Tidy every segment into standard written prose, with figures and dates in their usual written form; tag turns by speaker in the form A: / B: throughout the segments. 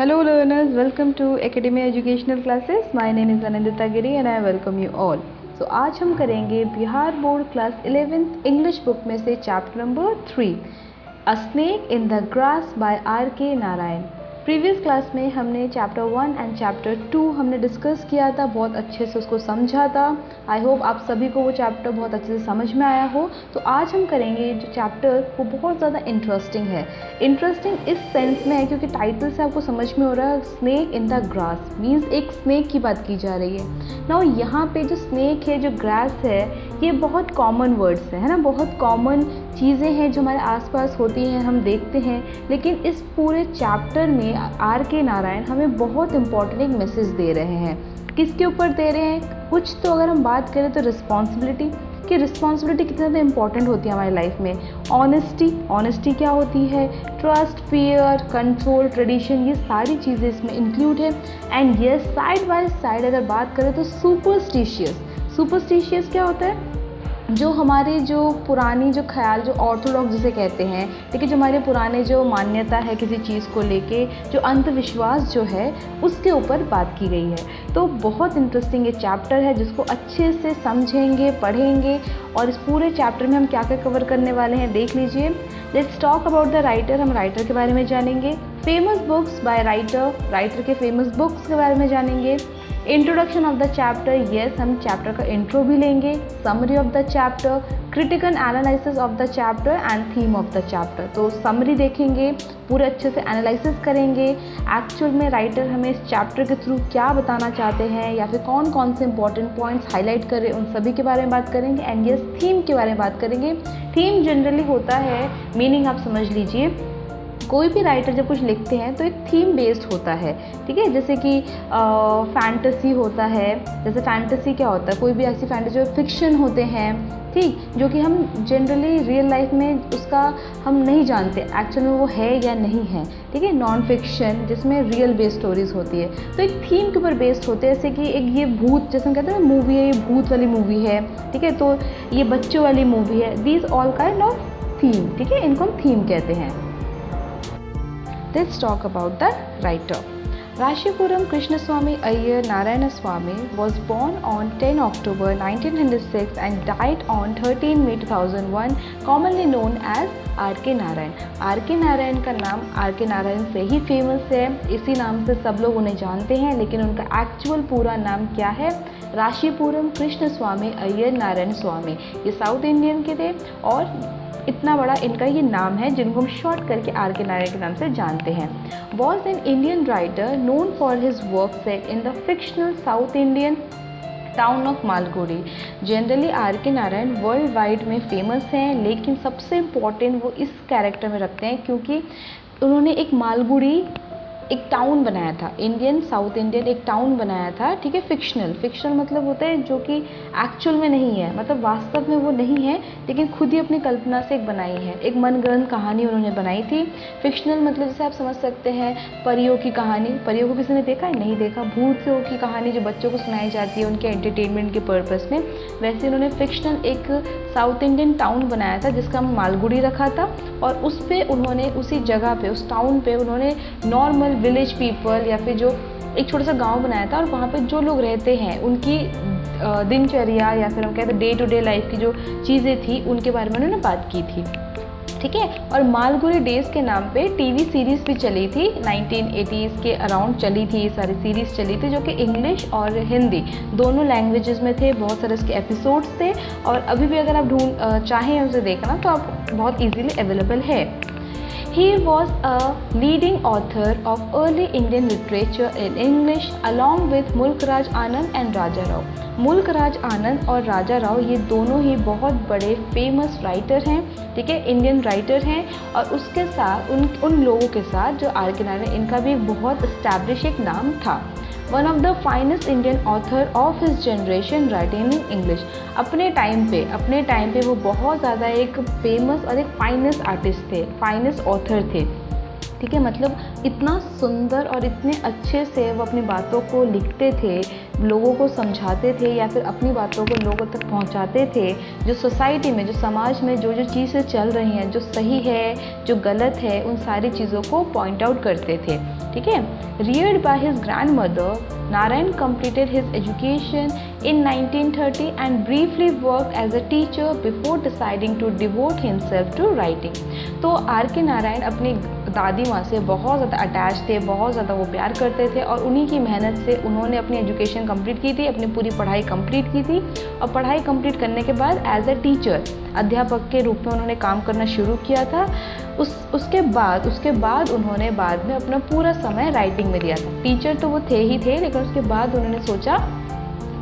A: Hello learners, welcome to Academy Educational Classes. My name is Anandita Giri and I welcome you all. So आज हम करेंगे Bihar board class 11th English book में से chapter number 3 a snake in the grass by R.K. Narayan. Previous class में हमने chapter 1 and chapter 2 हमने discuss किया था, बहुत अच्छे से उसको समझा था। आई होप आप सभी को वो चैप्टर बहुत अच्छे से समझ में आया हो। तो आज हम करेंगे जो चैप्टर वो बहुत ज़्यादा इंटरेस्टिंग है। इंटरेस्टिंग इस सेंस में है क्योंकि टाइटल से आपको समझ में हो रहा है snake in the grass means एक स्नेक की बात की जा रही है ना। यहाँ पे जो स्नेक है, जो ग्रास है, ये बहुत कॉमन वर्ड्स है ना, बहुत कॉमन चीज़ें हैं जो हमारे आसपास होती हैं, हम देखते हैं। लेकिन इस पूरे चैप्टर में R.K. नारायण हमें बहुत इंपॉर्टेंट एक मैसेज दे रहे हैं। किसके ऊपर दे रहे हैं? कुछ तो अगर हम बात करें तो रिस्पॉन्सिबिलिटी, कि रिस्पॉन्सिबिलिटी कितनी ज़्यादा इंपॉर्टेंट होती है हमारी लाइफ में। ऑनेस्टी क्या होती है, ट्रस्ट, फियर, कंट्रोल, ट्रेडिशन, ये सारी चीज़ें इसमें इंक्लूड है। एंड ये साइड बाय साइड अगर बात करें तो सुपरस्टिशियस क्या होता है? जो हमारे जो पुरानी जो ख्याल, जो ऑर्थोडॉक्स जिसे कहते हैं, ठीक है, जो हमारे पुराने जो मान्यता है किसी चीज़ को लेके, जो अंधविश्वास जो है उसके ऊपर बात की गई है। तो बहुत इंटरेस्टिंग ये चैप्टर है जिसको अच्छे से समझेंगे, पढ़ेंगे और इस पूरे चैप्टर में हम क्या क्या कवर करने वाले हैं देख लीजिए। Let's talk about the writer. हम राइटर के बारे में जानेंगे। फेमस बुक्स बाय राइटर के फेमस बुक्स के बारे में जानेंगे। Introduction of the chapter, yes हम चैप्टर का इंट्रो भी लेंगे। Summary of the chapter, critical analysis of the chapter and theme of the chapter. तो समरी देखेंगे, पूरे अच्छे से एनालिसिस करेंगे एक्चुअल में राइटर हमें इस चैप्टर के थ्रू क्या बताना चाहते हैं या फिर कौन कौन से इंपॉर्टेंट पॉइंट्स हाईलाइट कर रहे हैं, उन सभी के बारे में बात करेंगे। एंड यस थीम के बारे में बात करेंगे। थीम जनरली होता है, मीनिंग आप समझ लीजिए, कोई भी राइटर जब कुछ लिखते हैं तो एक थीम बेस्ड होता है, ठीक है। जैसे कि फैंटेसी होता है, जैसे फैंटेसी क्या होता है, कोई भी ऐसी फैंटेसी जो फिक्शन होते हैं, ठीक, जो कि हम जनरली रियल लाइफ में उसका हम नहीं जानते एक्चुअल में वो है या नहीं है, ठीक है। नॉन फिक्शन जिसमें रियल बेस्ड स्टोरीज होती है, तो एक थीम के ऊपर बेस्ड होते हैं। जैसे कि एक ये भूत, जैसे हम कहते हैं ना मूवी है, ये भूत वाली मूवी है, ठीक है, तो ये बच्चों वाली मूवी है। These all kind of theme, ठीक है, इनको हम थीम कहते हैं। Let's talk about the writer. Rashipuram Krishnaswamy Iyer Narayanaswamy was born on 10 October 1906 and died on 13 May 2001, commonly known as R.K. Narayan. R.K. Narayan का नाम R.K. नारायण से ही फेमस है, इसी नाम से सब लोग उन्हें जानते हैं। लेकिन उनका एक्चुअल पूरा नाम क्या है? राशिपुरम कृष्णस्वामी अय्यर नारायण स्वामी। ये साउथ इंडियन के थे और इतना बड़ा इनका ये नाम है जिनको हम शॉर्ट करके R.K. नारायण के नाम से जानते हैं। Was an Indian writer known for his work set in the fictional south Indian town of Malgudi. Generally R.K. Narayan world wide में फेमस हैं, लेकिन सबसे इम्पॉर्टेंट वो इस कैरेक्टर में रखते हैं क्योंकि उन्होंने एक मालगुडी एक टाउन बनाया था, इंडियन साउथ इंडियन एक टाउन बनाया था, ठीक है। फिक्शनल मतलब होता है जो कि एक्चुअल में नहीं है, मतलब वास्तव में वो नहीं है, लेकिन खुद ही अपनी कल्पना से एक बनाई है, एक मनगढ़ंत कहानी उन्होंने बनाई थी। फिक्शनल मतलब जैसे आप समझ सकते हैं परियों की कहानी, परियों को किसी ने देखा है? नहीं देखा। भूतों की कहानी जो बच्चों को सुनाई जाती है उनके एंटरटेनमेंट के पर्पस में, वैसे उन्होंने फिक्शनल एक साउथ इंडियन टाउन बनाया था जिसका मालगुडी रखा था। और उस पर उन्होंने उसी जगह पे, उस टाउन पे उन्होंने नॉर्मल विलेज पीपल या फिर जो एक छोटा सा गांव बनाया था और वहाँ पे जो लोग रहते हैं उनकी दिनचर्या या फिर हम कहते हैं डे टू डे लाइफ की जो चीज़ें थी उनके बारे में उन्होंने बात की थी, ठीक है। और मालगुडी डेज के नाम पे टीवी सीरीज़ भी चली थी, 1980s के अराउंड चली थी, ये सारी सीरीज़ चली थी जो कि इंग्लिश और हिंदी दोनों लैंग्वेजेस में थे। बहुत सारे इसके एपिसोड्स थे और अभी भी अगर आप चाहें उसे देखना तो आप बहुत ईजीली अवेलेबल है। He was a leading author of early Indian literature in English along with Mulk Raj Anand and Raja Rao. मुल्क राज आनंद और राजा राव ये दोनों ही बहुत बड़े फेमस राइटर हैं, ठीक है, इंडियन राइटर हैं। और उसके साथ उन लोगों के साथ जो R.K. नारायण, इनका भी बहुत इस्टेब्लिश एक नाम था। One of the finest Indian author of his generation writing in English. अपने टाइम पे वो बहुत ज़्यादा एक फेमस और एक फाइनेस्ट आर्टिस्ट थे, फाइनेस्ट ऑथर थे, ठीक है। मतलब इतना सुंदर और इतने अच्छे से वो अपनी बातों को लिखते थे लोगों को समझाते थे या फिर अपनी बातों को लोगों तक पहुंचाते थे, जो सोसाइटी में, जो समाज में जो चीज़ें चल रही हैं, जो सही है जो गलत है, उन सारी चीज़ों को पॉइंट आउट करते थे। ठीक है। Rudyard by his grand mother, Narayan completed his education in 1930 and briefly worked as a teacher before deciding to devote himself to writing। तो आर के नारायण अपनी दादी माँ से बहुत ज़्यादा अटैच थे, बहुत ज़्यादा वो प्यार करते थे और उन्हीं की मेहनत से उन्होंने अपनी एजुकेशन कंप्लीट की थी, अपनी पूरी पढ़ाई कंप्लीट की थी। और पढ़ाई कंप्लीट करने के बाद एज ए टीचर, अध्यापक के रूप में उन्होंने काम करना शुरू किया था। उसके बाद उन्होंने बाद में अपना पूरा समय राइटिंग में दिया था। टीचर तो वो थे ही थे, लेकिन उसके बाद उन्होंने सोचा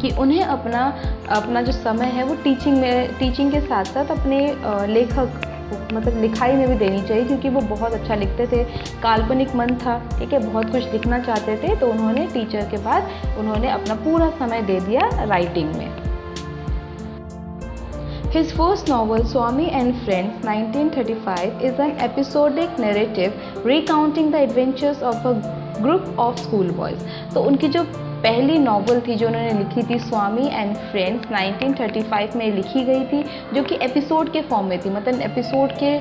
A: कि उन्हें अपना जो समय है वो टीचिंग के साथ साथ अपने लेखक मतलब लिखाई में भी देनी चाहिए, क्योंकि वो बहुत अच्छा लिखते थे, काल्पनिक मन था। ठीक है, बहुत कुछ लिखना चाहते थे, तो उन्होंने टीचर के बाद उन्होंने अपना पूरा समय दे दिया राइटिंग में। His first novel, Swami and Friends, 1935, is an episodic narrative recounting the adventures of a group of schoolboys। तो उनकी जो पहली नॉवल थी जो उन्होंने लिखी थी, स्वामी एंड फ्रेंड्स, 1935 में लिखी गई थी, जो कि एपिसोड के फॉर्म में थी, मतलब एपिसोड के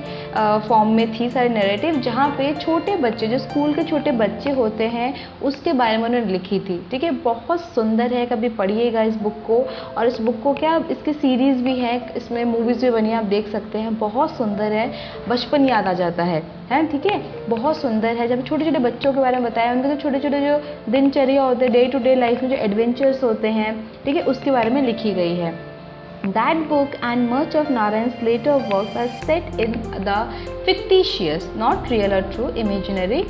A: फॉर्म में थी सारी नैरेटिव, जहाँ पे छोटे बच्चे, जो स्कूल के छोटे बच्चे होते हैं, उसके बारे में उन्होंने लिखी थी। ठीक है, बहुत सुंदर है, कभी पढ़िएगा इस बुक को। और इस बुक को क्या, इसकी सीरीज़ भी है, इसमें मूवीज़ भी बनी है, आप देख सकते हैं, बहुत सुंदर है, बचपन याद आ जाता है। ठीक है, बहुत सुंदर है। जब छोटे छोटे बच्चों के बारे में बताया, उनके जो छोटे छोटे जो दिनचर्या होते हैं, डे टू डे लाइफ में जो एडवेंचर्स होते हैं, ठीक है, उसके बारे में लिखी गई है। That book and much of Narayan's later work are set in the fictitious, not real or true, imaginary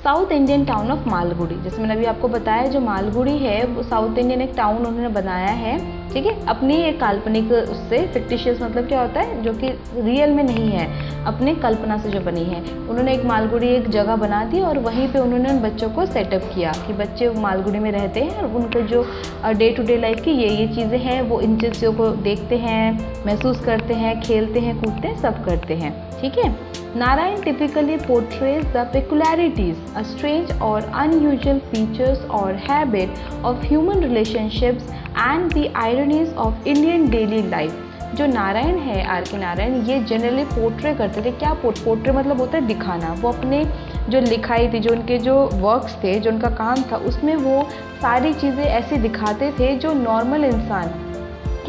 A: south Indian town of Malgudi. जैसे मैंने अभी आपको बताया, जो मालगुडी है वो साउथ इंडियन एक टाउन उन्होंने बनाया है। ठीक है, अपनी एक काल्पनिक उससे, फिक्टिशियस मतलब क्या होता है, जो कि रियल में नहीं है, अपने कल्पना से जो बनी है। उन्होंने एक मालगुडी एक जगह बना दी और वहीं पे उन्होंने उन बच्चों को सेटअप किया कि बच्चे मालगुडी में रहते हैं और उनको जो डे टू डे लाइफ की ये चीज़ें हैं वो इन चीज़ों को देखते हैं, महसूस करते हैं, खेलते हैं, कूदते हैं, सब करते हैं। ठीक है। Narayan typically portrays the peculiarities, a strange or unusual features or habit of human relationships and the ironies of Indian daily life। जो नारायण है, आर के नारायण, ये जनरली पोर्ट्रे करते थे। क्या पोर्ट्रे मतलब होता है दिखाना। वो अपने जो लिखाई थी, जो उनके जो वर्क्स थे, जो उनका काम था, उसमें वो सारी चीज़ें ऐसी दिखाते थे जो नॉर्मल इंसान,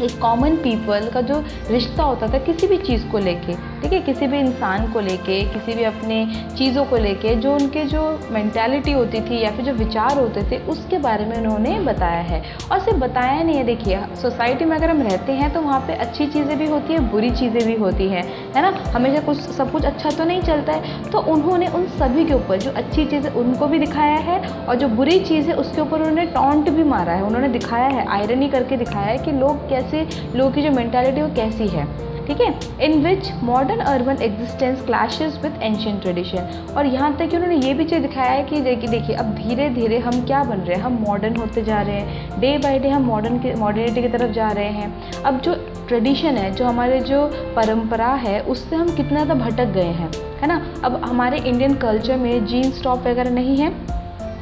A: एक कॉमन पीपल का जो रिश्ता होता था किसी भी चीज़ को लेके, ठीक है, किसी भी इंसान को लेके, किसी भी अपने चीज़ों को लेके, जो उनके जो मेंटालिटी होती थी या फिर जो विचार होते थे, उसके बारे में उन्होंने बताया है। और सिर्फ बताया नहीं है, देखिए सोसाइटी में अगर हम रहते हैं तो वहाँ पे अच्छी चीज़ें भी होती है, बुरी चीज़ें भी होती हैं, है ना। हमेशा सब कुछ अच्छा तो नहीं चलता है, तो उन्होंने उन सभी के ऊपर जो अच्छी चीज़ें उनको भी दिखाया है और जो बुरी चीज़ है उसके ऊपर उन्होंने टॉन्ट भी मारा है, उन्होंने दिखाया है, आयरनी करके दिखाया है कि लोगों की जो मेंटालिटी वो कैसी है। ठीक है, in which modern urban existence clashes with ancient tradition. और यहाँ तक कि उन्होंने ये भी चीज़ दिखाया है कि देखिए अब धीरे धीरे हम क्या बन रहे हैं, हम मॉडर्न होते जा रहे हैं, डे बाय डे हम मॉडर्निटी की तरफ जा रहे हैं। अब जो ट्रेडिशन है, जो हमारे जो परंपरा है, उससे हम कितना ज़्यादा भटक गए हैं, है ना। अब हमारे इंडियन कल्चर में जीन्स टॉप वगैरह नहीं है,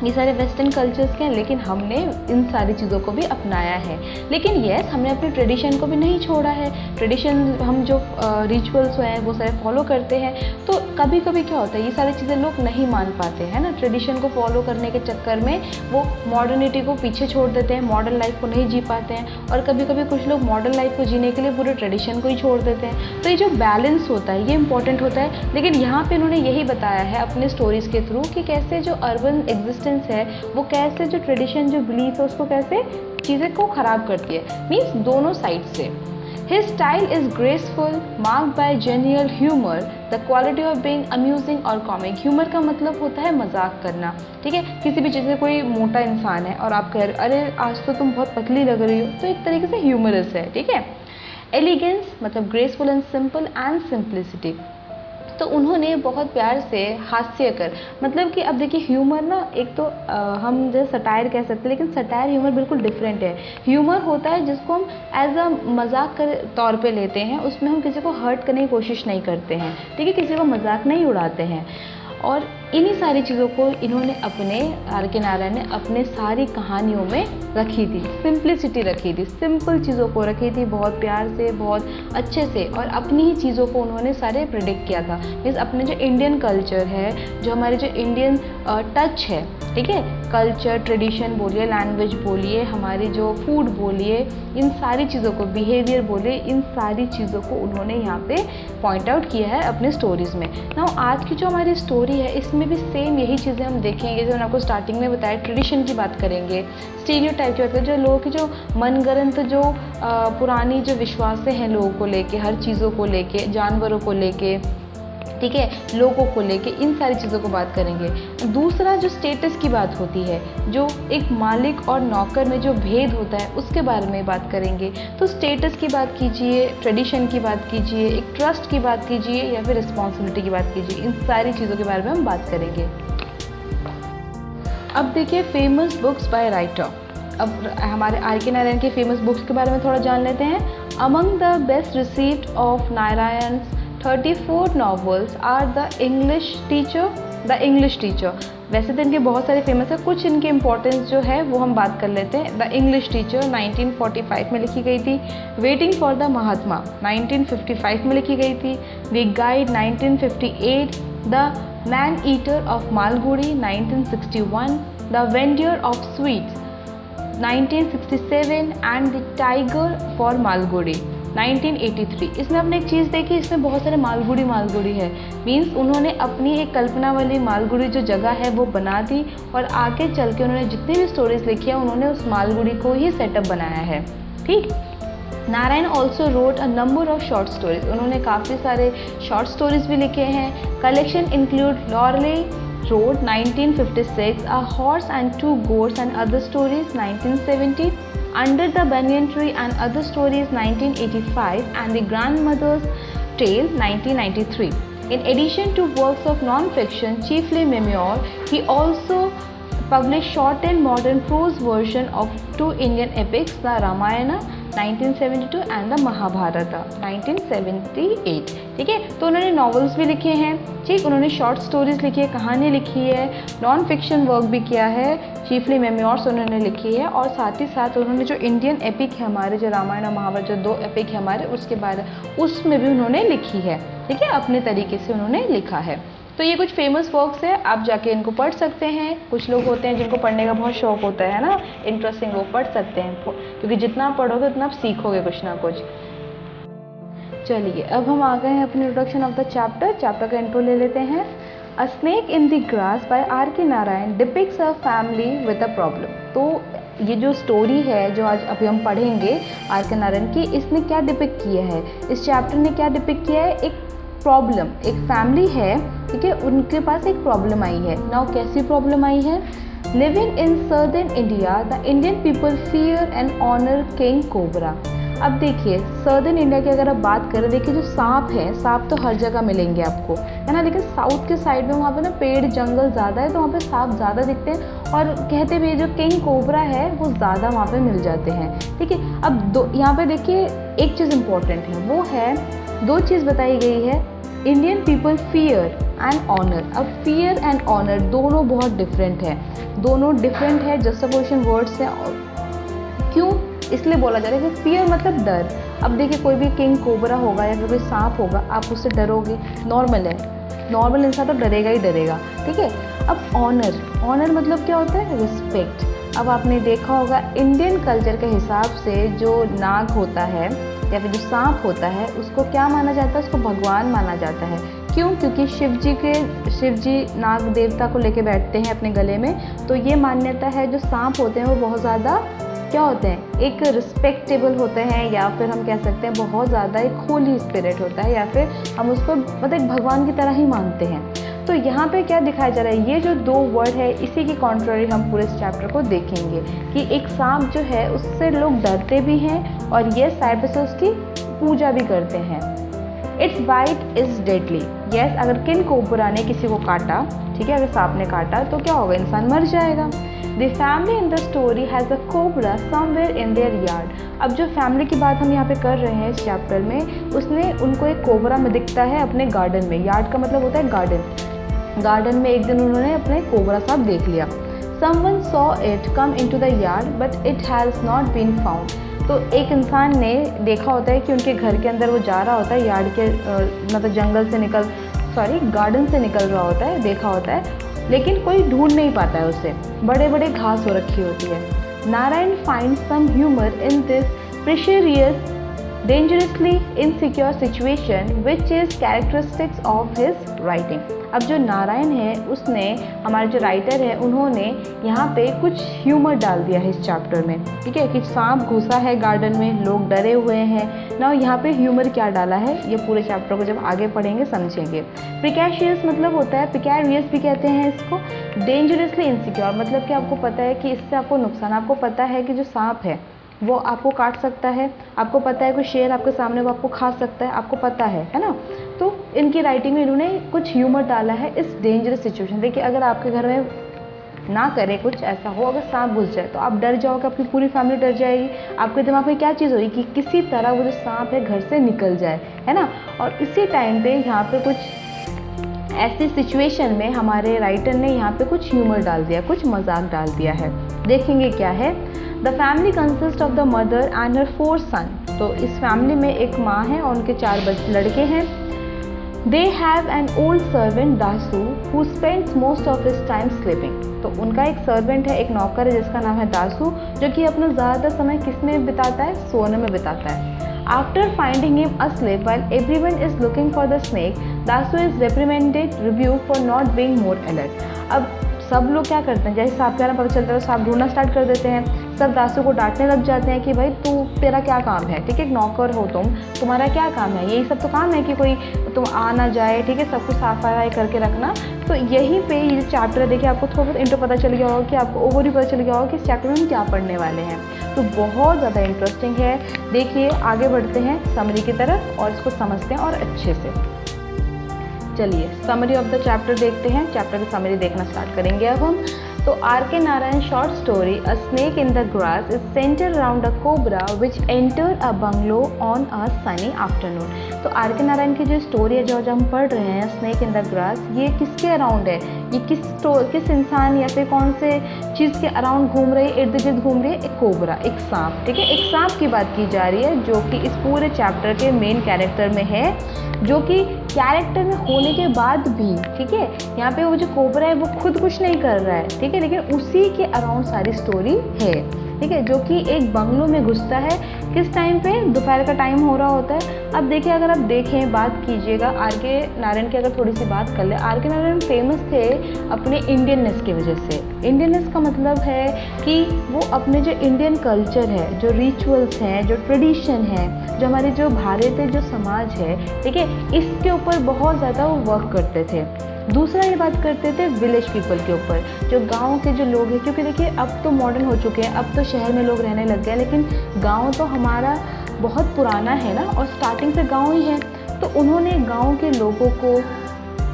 A: ये सारे वेस्टर्न कल्चर्स के हैं, लेकिन हमने इन सारी चीज़ों को भी अपनाया है। लेकिन यस, हमने अपने ट्रेडिशन को भी नहीं छोड़ा है। ट्रेडिशन, हम जो रिचुअल्स हैं वो सारे फॉलो करते हैं। तो कभी कभी क्या होता है, ये सारी चीज़ें लोग नहीं मान पाते हैं ना, ट्रेडिशन को फॉलो करने के चक्कर में वो मॉडर्निटी को पीछे छोड़ देते हैं, मॉडर्न लाइफ को नहीं जी पाते हैं। और कभी कभी कुछ लोग मॉडर्न लाइफ को जीने के लिए पूरे ट्रेडिशन को ही छोड़ देते हैं। तो ये जो बैलेंस होता है ये इंपॉर्टेंट होता है। लेकिन यहाँ पे इन्होंने यही बताया है अपने स्टोरीज़ के थ्रू कि कैसे जो अर्बन एग्जिस्टेंस है वो कैसे जो ट्रेडिशन, जो बिलीफ है, उसको कैसे चीज़ें को ख़राब करती है, मीन्स दोनों साइड से। His style is graceful, marked by genial humor, the quality of being amusing or comic। Humour का मतलब होता है मजाक करना। ठीक है, किसी भी चीज़ से कोई मोटा इंसान है और आप कह रहे हो अरे आज तो तुम बहुत पतली लग रही हो, तो एक तरीके से ह्यूमरस है। ठीक है। एलिगेंस मतलब graceful and simple and simplicity. तो उन्होंने बहुत प्यार से हास्य कर, मतलब कि अब देखिए ह्यूमर ना, एक तो हम जैसे सटायर कह सकते हैं, लेकिन सटायर ह्यूमर बिल्कुल डिफरेंट है। ह्यूमर होता है जिसको हम एज अ मजाक के तौर पे लेते हैं, उसमें हम किसी को हर्ट करने की कोशिश नहीं करते हैं, ठीक है, किसी को मजाक नहीं उड़ाते हैं। और इन्हीं सारी चीज़ों को इन्होंने अपने आर के नारायण ने अपने सारी कहानियों में रखी थी। सिंप्लिसिटी रखी थी, सिंपल चीज़ों को रखी थी, बहुत प्यार से, बहुत अच्छे से, और अपनी ही चीज़ों को उन्होंने सारे प्रेडिक्ट किया था। मीन्स अपने जो इंडियन कल्चर है, जो हमारे जो इंडियन टच है, ठीक है, कल्चर, ट्रेडिशन बोलिए, लैंग्वेज बोलिए, हमारी जो फूड बोलिए, इन सारी चीज़ों को, बिहेवियर बोलिए, इन सारी चीज़ों को उन्होंने यहाँ पे पॉइंट आउट किया है अपने स्टोरीज़ में। नाउ आज की जो हमारी स्टोरी है, इसमें भी सेम यही चीज़ें हम देखेंगे। जैसे मैंने आपको स्टार्टिंग में बताया, ट्रेडिशन की बात करेंगे, स्टीरियोटाइप की बात करेंगे, जो लोगों की जो मनगढ़ंत जो पुरानी जो विश्वासें हैं लोगों को लेके, हर चीज़ों को लेके, जानवरों को लेके, ठीक है, लोगों को लेके, इन सारी चीज़ों को बात करेंगे। दूसरा जो स्टेटस की बात होती है, जो एक मालिक और नौकर में जो भेद होता है, उसके बारे में बात करेंगे। तो स्टेटस की बात कीजिए, ट्रेडिशन की बात कीजिए, एक ट्रस्ट की बात कीजिए, या फिर रिस्पॉन्सिबिलिटी की बात कीजिए, इन सारी चीज़ों के बारे में हम बात करेंगे। अब देखिए फेमस बुक्स बाय राइटर। अब हमारे आर के नारायण के फेमस बुक्स के बारे में थोड़ा जान लेते हैं। Among the best received of Narayan 34 novels are the English teacher। वैसे तो इनके बहुत सारे फेमस है, कुछ इनके इम्पोर्टेंस जो है वो हम बात कर लेते हैं। द इंग्लिश टीचर 1945 में लिखी गई थी। वेटिंग फॉर द महात्मा 1955 में लिखी गई थी। The guide 1958। The man eater of Malgudi 1961। The vendor of sweets 1967 and the tiger for Malgudi 1983। इसमें आपने एक चीज़ देखी, इसमें बहुत सारे मालगुड़ी है। मीन्स उन्होंने अपनी एक कल्पना वाली मालगुड़ी जो जगह है वो बना दी, और आगे चल के उन्होंने जितनी भी स्टोरीज लिखी है उन्होंने उस मालगुड़ी को ही सेटअप बनाया है। ठीक, Narayan also wrote a number of short stories. उन्होंने काफ़ी सारे शॉर्ट स्टोरीज भी लिखे हैं। Collection include Lawley Road 1956, a horse and two goats and other stories 1970, Under the Banyan Tree and Other Stories 1985, and The Grandmother's Tale 1993. In addition to works of non-fiction, chiefly memoir, he also published short and modern prose version of two Indian epics, the Ramayana 1972 and the Mahabharata 1978। ठीक है, तो उन्होंने novels भी लिखे हैं, ठीक, उन्होंने short stories लिखी है, कहानी लिखी है, नॉन फिक्शन वर्क भी किया है, चीफली मेमोर्स उन्होंने लिखी है, और साथ ही साथ उन्होंने जो इंडियन एपिक है हमारे, जो रामायण और महाभारत, जो दो एपिक है हमारे, उसके बारे उसमें भी उन्होंने लिखी है। ठीक है, अपने तरीके से उन्होंने लिखा है। तो ये कुछ फेमस वर्क्स है, आप जाके इनको पढ़ सकते हैं। कुछ लोग होते हैं जिनको पढ़ने का बहुत शौक होता है ना, इंटरेस्टिंग, वो पढ़ सकते हैं, क्योंकि जितना आप पढ़ोगे उतना आप सीखोगे कुछ ना कुछ। चलिए, अब हम आ गए हैं अपनी इंट्रोडक्शन ऑफ द चैप्टर का इंट्रो ले लेते हैं। A snake in the grass by R K Narayan depicts a family with a problem. तो ये जो स्टोरी है जो आज अभी हम पढ़ेंगे आर के नारायण की, इसने क्या डिपिक्ट किया है, इस चैप्टर ने क्या डिपिक्ट किया है, एक प्रॉब्लम, एक फैमिली है, ठीक है, उनके पास एक प्रॉब्लम आई है। नाउ कैसी प्रॉब्लम आई है? Living in southern India the Indian people fear and honour king cobra. अब देखिए, सर्दर्न इंडिया की अगर आप बात करें, देखिए जो सांप है, सांप तो हर जगह मिलेंगे आपको, है ना, लेकिन साउथ के साइड में वहाँ पे ना पेड़ जंगल ज़्यादा है, तो वहाँ पे सांप ज़्यादा दिखते हैं, और कहते भी जो किंग कोबरा है वो ज़्यादा वहाँ पे मिल जाते हैं। ठीक है, अब यहाँ पे देखिए एक चीज़ इम्पॉर्टेंट है, वो है, दो चीज़ बताई गई है, Indian people fear and honour. अब फियर एंड ऑनर दोनों बहुत डिफरेंट है, दोनों डिफरेंट है, जस्टिफिकेशन वर्ड्स हैं। क्यों इसलिए बोला जा रहा है कि फियर मतलब डर। अब देखिए, कोई भी किंग कोबरा होगा या फिर कोई सांप होगा, आप उससे डरोगे, नॉर्मल है, नॉर्मल इंसान तो डरेगा ही डरेगा। ठीक है, अब ऑनर मतलब क्या होता है? रिस्पेक्ट। अब आपने देखा होगा इंडियन कल्चर के हिसाब से जो नाग होता है या फिर जो सांप होता है, उसको क्या माना जाता है? उसको भगवान माना जाता है। क्यों? क्योंकि शिव जी नाग देवता को लेके बैठते हैं अपने गले में, तो ये मान्यता है जो सांप होते हैं वो बहुत ज़्यादा क्या होते हैं, एक रिस्पेक्टेबल होते हैं, या फिर हम कह सकते हैं बहुत ज़्यादा एक होली स्पिरिट होता है, या फिर हम उसको मतलब एक भगवान की तरह ही मानते हैं। तो यहाँ पे क्या दिखाया जा रहा है, ये जो दो वर्ड है, इसी की कॉन्ट्ररी हम पूरे इस चैप्टर को देखेंगे कि एक सांप जो है उससे लोग डरते भी हैं, और ये साइड पे से उसकी पूजा भी करते हैं। It's bite is deadly. Yes, अगर किंग कोबरा ने किसी को काटा, ठीक है, अगर सांप ने काटा तो क्या होगा? इंसान मर जाएगा। The family in the story has a cobra somewhere in their yard। अब जो फैमिली की बात हम यहाँ पे कर रहे हैं इस चैप्टर में, उसने उनको एक कोबरा में दिखता है अपने गार्डन में। यार्ड का मतलब होता है गार्डन। गार्डन में एक दिन उन्होंने अपने कोबरा सांप देख लिया। Someone saw it come into the yard but it has not been found। तो एक इंसान ने देखा होता है कि उनके घर के अंदर वो जा रहा होता है, यार्ड के मतलब जंगल से गार्डन से निकल रहा होता है, देखा होता है, लेकिन कोई ढूंढ नहीं पाता है उसे, बड़े बड़े घास हो रखी होती है। Narayan find some humour in this precarious dangerously insecure situation which is characteristics of his writing। अब जो नारायण है उसने, हमारे जो राइटर है, उन्होंने यहाँ पे कुछ ह्यूमर डाल दिया है इस चैप्टर में, ठीक है, कि सांप घुसा है गार्डन में, लोग डरे हुए हैं ना। यहाँ पे ह्यूमर क्या डाला है ये पूरे चैप्टर को जब आगे पढ़ेंगे समझेंगे। प्रिकैशियस मतलब होता है, प्रिकैरियस भी कहते हैं इसको। डेंजरसली इनसिक्योर मतलब कि आपको पता है कि इससे आपको नुकसान, आपको पता है कि जो सांप है वो आपको काट सकता है, आपको पता है कोई शेर आपके सामने वो आपको खा सकता है, आपको पता है ना। तो इनकी राइटिंग में इन्होंने कुछ ह्यूमर डाला है इस डेंजरस सिचुएशन। देखिए अगर आपके घर में ना करे कुछ ऐसा हो, अगर सांप घुस जाए तो आप डर जाओगे, आपकी पूरी फैमिली डर जाएगी, आपके दिमाग में क्या चीज़ होगी कि किसी तरह वो जो सांप है घर से निकल जाए, है ना। और इसी टाइम पे यहाँ पे कुछ ऐसी सिचुएशन में हमारे राइटर ने यहाँ पे कुछ ह्यूमर डाल दिया, कुछ मजाक डाल दिया है। देखेंगे क्या है। The family consist of the mother and her 4 son. तो इस फैमिली में एक माँ है और उनके 4 लड़के हैं। They have an old servant Dasu who spends most of his time sleeping. तो उनका एक सर्वेंट है, एक नौकर है जिसका नाम है दासू, जो कि अपना ज़्यादातर समय किस में बिताता है, सोने में बिताता है। After finding him asleep while everyone is looking for the snake, Dasu is reprimanded, rebuked for not being more alert। अब सब लोग क्या करते हैं, जैसे सांप के बारे में पता चलता है तो सांप ढूंढना स्टार्ट कर देते हैं। सब दासू को डांटने लग जाते हैं कि भाई तेरा क्या काम है, ठीक है, एक नौकर हो तुम्हारा क्या काम है, यही सब तो काम है कि कोई तुम आ ना जाए, ठीक है, सब कुछ साफ सफाई करके रखना। तो यहीं पे ये जो चैप्टर है, देखिए आपको थोड़ा बहुत इंट्रो पता चल गया होगा कि आपको ओवर ही पता चल गया होगा कि इस चैप्टर में हम क्या पढ़ने वाले हैं। तो बहुत ज़्यादा इंटरेस्टिंग है। देखिए आगे बढ़ते हैं समरी की तरफ और इसको समझते हैं और अच्छे से। चलिए समरी ऑफ द चैप्टर देखते हैं। चैप्टर की समरी देखना स्टार्ट करेंगे अब हम। तो R K. Narayan short story a snake in the grass is centre around a cobra which enter a bungalow on a sunny afternoon. तो आर.के. नारायण की जो स्टोरी है जो हम पढ़ रहे हैं, स्नेक इन द ग्रास, ये किसके अराउंड है, ये किस इंसान या फिर कौन से चीज़ के अराउंड घूम रही है, इर्द गिर्द घूम रही है, एक कोबरा, एक सांप, ठीक है, एक सांप की बात की जा रही है जो कि इस पूरे चैप्टर के मेन कैरेक्टर में है, जो कि कैरेक्टर में होने के बाद भी, ठीक है, यहाँ पे वो जो कोबरा है वो खुद कुछ नहीं कर रहा है, ठीक है, लेकिन उसी के अराउंड सारी स्टोरी है, ठीक है, जो कि एक बंगलो में घुसता है। किस टाइम पे, दोपहर का टाइम हो रहा होता है। अब देखिए अगर आप देखें, बात कीजिएगा आर.के. नारायण की, अगर थोड़ी सी बात कर ले, आर.के. नारायण फेमस थे अपने इंडियननेस की वजह से। इंडियननेस का मतलब है कि वो अपने जो इंडियन कल्चर है, जो रिचुअल्स हैं, जो ट्रेडिशन है, जो हमारे जो भारतीय जो समाज है, ठीक है, इसके ऊपर बहुत ज़्यादा वो वर्क करते थे। दूसरा ये बात करते थे विलेज पीपल के ऊपर, जो गांव के जो लोग हैं, क्योंकि देखिए अब तो मॉडर्न हो चुके हैं, अब तो शहर में लोग रहने लग गए, लेकिन गांव तो हमारा बहुत पुराना है ना, और स्टार्टिंग से गांव ही है। तो उन्होंने गांव के लोगों को,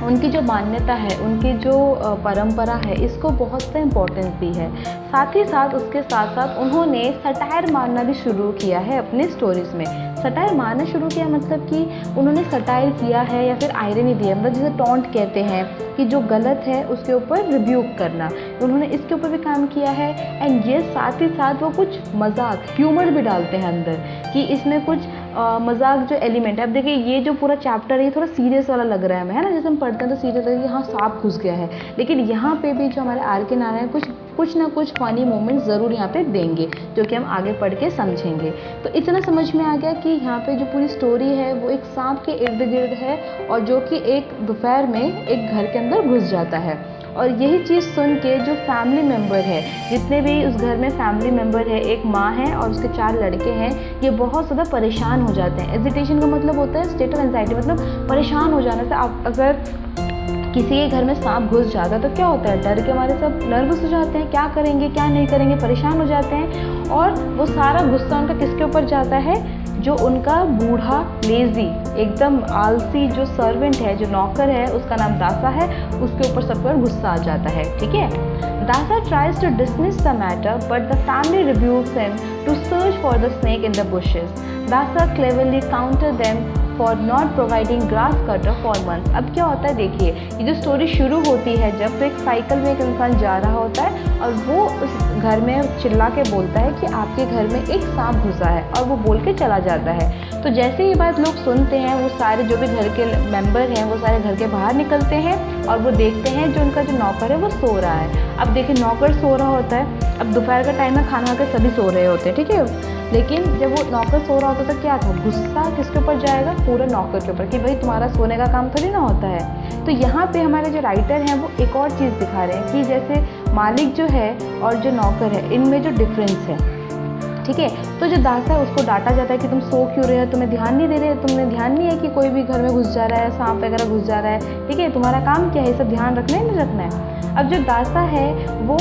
A: उनकी जो मान्यता है, उनकी जो परंपरा है, इसको बहुत सा इम्पोर्टेंस दी है। साथ ही साथ उसके साथ साथ उन्होंने सटायर मारना भी शुरू किया है अपने स्टोरीज़ में। सटायर मारना शुरू किया मतलब कि उन्होंने सटायर किया है या फिर आयरनी दी है, मतलब जिसे टॉन्ट कहते हैं, कि जो गलत है उसके ऊपर रिब्यूक करना, उन्होंने इसके ऊपर भी काम किया है। एंड ये साथ ही साथ वो कुछ मजाक, ह्यूमर भी डालते हैं अंदर, कि इसमें कुछ मजाक जो एलिमेंट है। अब देखिए ये जो पूरा चैप्टर है ये थोड़ा सीरियस वाला लग रहा है हमें, है ना, जैसे हम पढ़ते हैं तो सीरियस लग रहा है कि हाँ सांप घुस गया है, लेकिन यहाँ पे भी जो हमारे आर.के. नारायण कुछ ना कुछ फनी मोमेंट ज़रूर यहाँ पे देंगे, जो कि हम आगे पढ़ के समझेंगे। तो इतना समझ में आ गया कि यहाँ पे जो पूरी स्टोरी है वो एक सांप के इर्द गिर्द है, और जो कि एक दोपहर में एक घर के अंदर घुस जाता है। और यही चीज़ सुन के जो फैमिली मेम्बर है, जितने भी उस घर में फैमिली मेम्बर है, एक माँ है और उसके 4 लड़के हैं, ये बहुत ज़्यादा परेशान हो जाते हैं। एजिटेशन का मतलब होता है स्टेट ऑफ एंजाइटी, मतलब परेशान हो जाने से। आप अगर किसी के घर में सांप घुस जाता है तो क्या होता है, डर के हमारे सब नर्वस हो जाते हैं, क्या करेंगे क्या नहीं करेंगे, परेशान हो जाते हैं। और वो सारा गुस्सा उनका किसके ऊपर जाता है, जो उनका बूढ़ा लेज़ी एकदम आलसी जो सर्वेंट है, जो नौकर है, उसका नाम दासा है, उसके ऊपर सब पर गुस्सा आ जाता है, ठीक है। Dasa tries to dismiss the matter but the family reviews him to search for the snake in the bushes. Dasa cleverly counter them for not providing grass cutter for months. अब क्या होता है देखिए, ये जो स्टोरी शुरू होती है जब तो एक साइकिल में एक इंसान जा रहा होता है और वो उस घर में चिल्ला के बोलता है कि आपके घर में एक सांप घुसा है, और वो बोल के चला जाता है। तो जैसे ये बात लोग सुनते हैं, वो सारे जो भी घर के मेंबर हैं वो सारे घर के बाहर निकलते हैं और वो देखते हैं जो उनका जो नौकर है वो सो रहा है। अब देखिए नौकर सो रहा होता है, अब दोपहर का टाइम है, खाना खा के सभी सो रहे होते हैं, ठीक है। लेकिन जब वो नौकर सो रहा होता तो क्या था, गुस्सा किसके ऊपर जाएगा, पूरे नौकर के ऊपर, कि भाई तुम्हारा सोने का काम थोड़ी ना होता है। तो यहाँ पे हमारे जो राइटर हैं वो एक और चीज़ दिखा रहे हैं कि जैसे मालिक जो है और जो नौकर है इनमें जो डिफरेंस है, ठीक है। तो जो दासा है उसको डांटा जाता है कि तुम सो क्यों रहे हो, तुम्हें ध्यान नहीं दे रहे, तुमने ध्यान नहीं है कि कोई भी घर में घुस जा रहा है, सांप वगैरह घुस जा रहा है, ठीक है, तुम्हारा काम क्या है, ये सब ध्यान रखना है नहीं रखना है। अब जो दासा है वो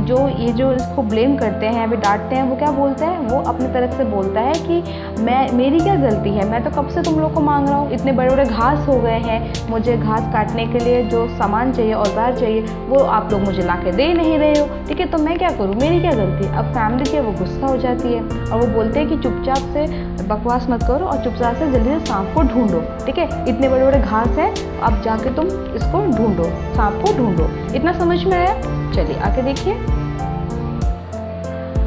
A: जो इसको ब्लेम करते हैं, अभी डांटते हैं, वो क्या बोलता है, वो अपनी तरफ से बोलता है कि मेरी क्या गलती है, मैं तो कब से तुम लोग को मांग रहा हूँ, इतने बड़े बड़े घास हो गए हैं, मुझे घास काटने के लिए जो सामान चाहिए, औजार चाहिए, वो आप लोग मुझे ला के दे नहीं रहे हो, ठीक है, तो मैं क्या करूँ, मेरी क्या गलती है। अब फैमिली की वो गुस्सा हो जाती है और वो बोलते हैं कि चुपचाप से बकवास मत करो और चुपचाप से जल्दी से सांप को ढूंढो, ठीक है, इतने बड़े बड़े घास है, अब जाके तुम इसको ढूंढो, सांप को ढूंढो। इतना समझ में आया? चलिए आगे देखिए।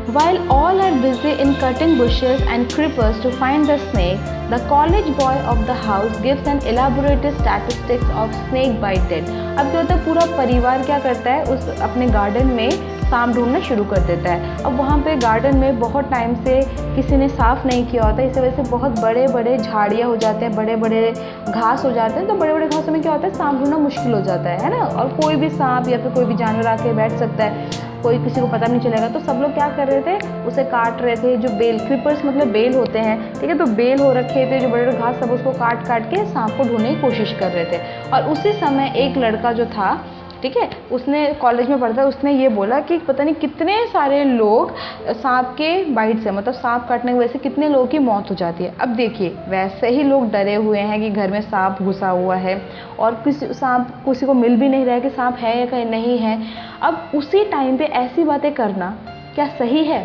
A: While all are busy in cutting bushes and creepers to find the snake, the college boy of the house gives an elaborate statistics of snake bite dead। अब क्या होता है, पूरा परिवार क्या करता है, उस अपने गार्डन में सांप ढूंढना शुरू कर देता है। अब वहाँ पे गार्डन में बहुत टाइम से किसी ने साफ़ नहीं किया होता, इस वजह से बहुत बड़े बड़े झाड़ियाँ हो जाते हैं, बड़े बड़े घास हो जाते हैं। तो बड़े बड़े घासों में क्या होता है, सांप ढूंढना मुश्किल हो जाता है ना, और कोई भी सांप या फिर कोई भी जानवर आके बैठ सकता है, कोई किसी को पता नहीं चलेगा। तो सब लोग क्या कर रहे थे, उसे काट रहे थे, जो बेल क्रीपर्स मतलब बेल होते हैं, ठीक है, तो बेल हो रखे थे जो बड़े बड़े घास, सब उसको काट काट के सांप को ढूंढने की कोशिश कर रहे थे। और उसी समय एक लड़का जो था, ठीक है, उसने कॉलेज में पढ़ता है, उसने ये बोला कि पता नहीं कितने सारे लोग सांप के बाइट से, मतलब सांप काटने की वजह से कितने लोगों की मौत हो जाती है। अब देखिए वैसे ही लोग डरे हुए हैं कि घर में सांप घुसा हुआ है और किसी को मिल भी नहीं रहा है कि सांप है या कहीं नहीं है। अब उसी टाइम पे ऐसी बातें करना क्या सही है?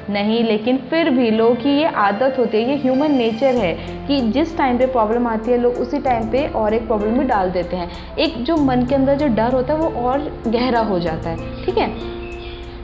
A: नहीं, लेकिन फिर भी लोगों की ये आदत होती है, ये ह्यूमन नेचर है कि जिस टाइम पे प्रॉब्लम आती है लोग उसी टाइम पे और एक प्रॉब्लम भी डाल देते हैं। एक जो मन के अंदर जो डर होता है वो और गहरा हो जाता है, ठीक है।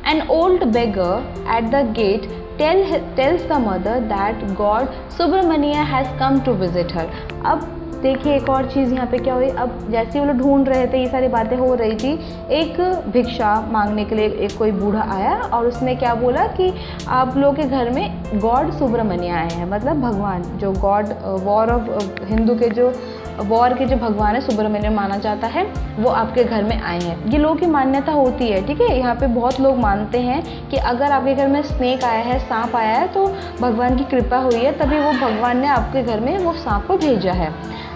A: An old beggar at the gate tells the mother that God Subramania has come to visit her। अब देखिए एक और चीज़ यहाँ पे क्या हुई, अब जैसे वो लोग ढूंढ रहे थे, ये सारी बातें हो रही थी, एक भिक्षा मांगने के लिए एक कोई बूढ़ा आया और उसने क्या बोला कि आप लोग के घर में गॉड सुब्रमण्य आए हैं, मतलब भगवान जो गॉड वॉर ऑफ हिंदू के जो वॉर के जो भगवान है सुब्रमण्य माना जाता है, वो आपके घर में आए हैं। ये लोगों की मान्यता होती है, ठीक है। यहाँ पे बहुत लोग मानते हैं कि अगर आपके घर में स्नेक आया है, सांप आया है, तो भगवान की कृपा हुई है, तभी वो भगवान ने आपके घर में वो सांप को भेजा है।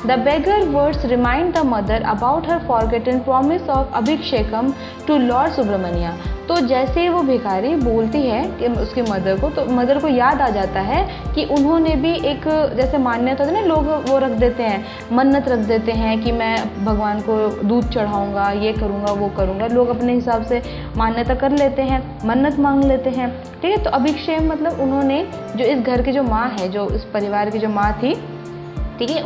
A: The beggar words remind the mother about her forgotten promise of अभिषेकम to Lord Subramanya. तो जैसे ही वो भिखारी बोलती है कि उसकी मदर को, तो मदर को याद आ जाता है कि उन्होंने भी एक जैसे मान्यता होती है ना, लोग वो रख देते हैं, मन्नत रख देते हैं कि मैं भगवान को दूध चढ़ाऊँगा, ये करूँगा, वो करूँगा। लोग अपने हिसाब से मान्यता कर लेते हैं, मन्नत मांग लेते हैं, ठीक है। तो अभिषेक मतलब उन्होंने जो इस घर की जो माँ है, जो इस परिवार की जो माँ थी, ठीक है,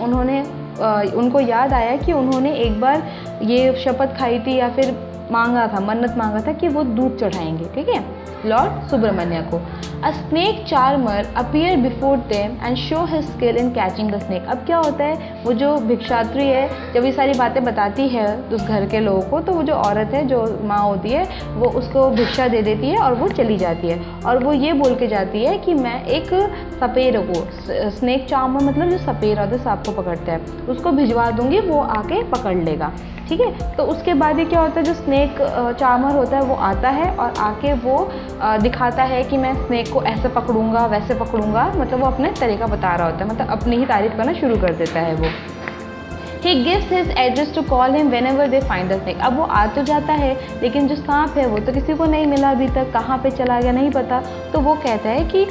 A: उनको याद आया कि उन्होंने एक बार ये शपथ खाई थी या फिर मांगा था, मन्नत मांगा था कि वो दूध चढ़ाएंगे, ठीक है, लॉर्ड सुब्रमण्य को। अ snake charmer appear before them and show his skill in catching the snake. अब क्या होता है, वो जो भिक्षात्री है जब ये सारी बातें बताती है उस घर के लोगों को, तो वो जो औरत है, जो माँ होती है, वो उसको भिक्षा दे देती है और वो चली जाती है। और वो ये बोल के जाती है कि मैं एक सपेरे को, स्नेक चार्मर मतलब जो सपेरा होता है सांप को पकड़ता है, उसको भिजवा दूंगी, वो आके पकड़ लेगा, ठीक है। तो उसके बाद ये क्या होता है, जो स्नेक चार्मर होता है वो आता है और आके वो दिखाता है कि मैं स्नेक को ऐसे पकड़ूंगा, वैसे पकड़ूंगा, मतलब वो अपने तरीका बता रहा होता है, मतलब अपनी ही तारीफ करना शुरू कर देता है वो। He gives his address to call him whenever they find the snake। अब वो आ तो जाता है, लेकिन जो सांप है वो तो किसी को नहीं मिला अभी तक, कहाँ पे चला गया नहीं पता। तो वो कहता है कि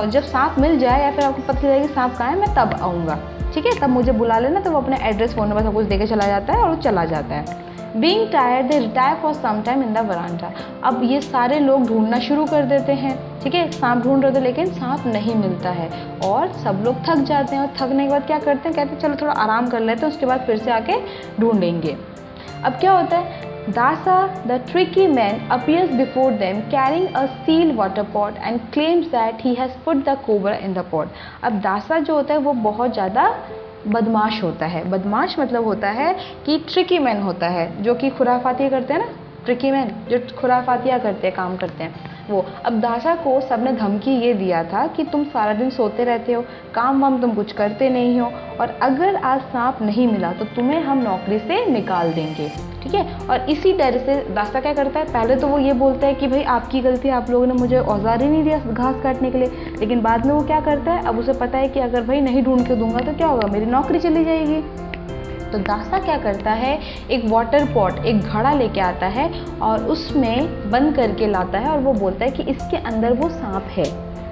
A: जब सांप मिल जाए या फिर आपको पता चलेगा कि सांप कहाँ है, मैं तब आऊँगा, ठीक है, तब मुझे बुला लेना। तो वो अपना एड्रेस, फ़ोन नंबर सब कुछ दे के चला जाता है और वो चला जाता है। Being tired they retire for some time in the veranda. अब ये सारे लोग ढूंढना शुरू कर देते हैं, ठीक है, सांप ढूंढ रहे थे लेकिन सांप नहीं मिलता है और सब लोग थक जाते हैं और थकने के बाद क्या करते हैं, कहते हैं चलो थोड़ा आराम कर लेते हैं, उसके बाद फिर से आके ढूंढेंगे। अब क्या होता है, Dasa, the tricky man, appears before them carrying a sealed water pot and claims that he has put the cobra in the pot। अब दासा जो होता है वो बहुत ज़्यादा बदमाश होता है। बदमाश मतलब होता है कि ट्रिकी मैन होता है, जो कि खुराफातियाँ करते हैं ना, ट्रिकी मैन जो खुराफातियाँ करते हैं, काम करते हैं वो। अब दासा को सबने धमकी ये दिया था कि तुम सारा दिन सोते रहते हो, काम वाम तुम कुछ करते नहीं हो, और अगर आज सांप नहीं मिला तो तुम्हें हम नौकरी से निकाल देंगे, ठीक है। और इसी डर से दासा क्या करता है, पहले तो वो ये बोलता है कि भाई आपकी गलती, आप लोगों ने मुझे औजार ही नहीं दिया घास काटने के लिए, लेकिन बाद में वो क्या करता है, अब उसे पता है कि अगर भाई नहीं ढूंढ के दूंगा तो क्या होगा, मेरी नौकरी चली जाएगी। तो दासा क्या करता है, एक वाटर पॉट, एक घड़ा लेके आता है और उसमें बंद करके लाता है और वो बोलता है कि इसके अंदर वो सांप है,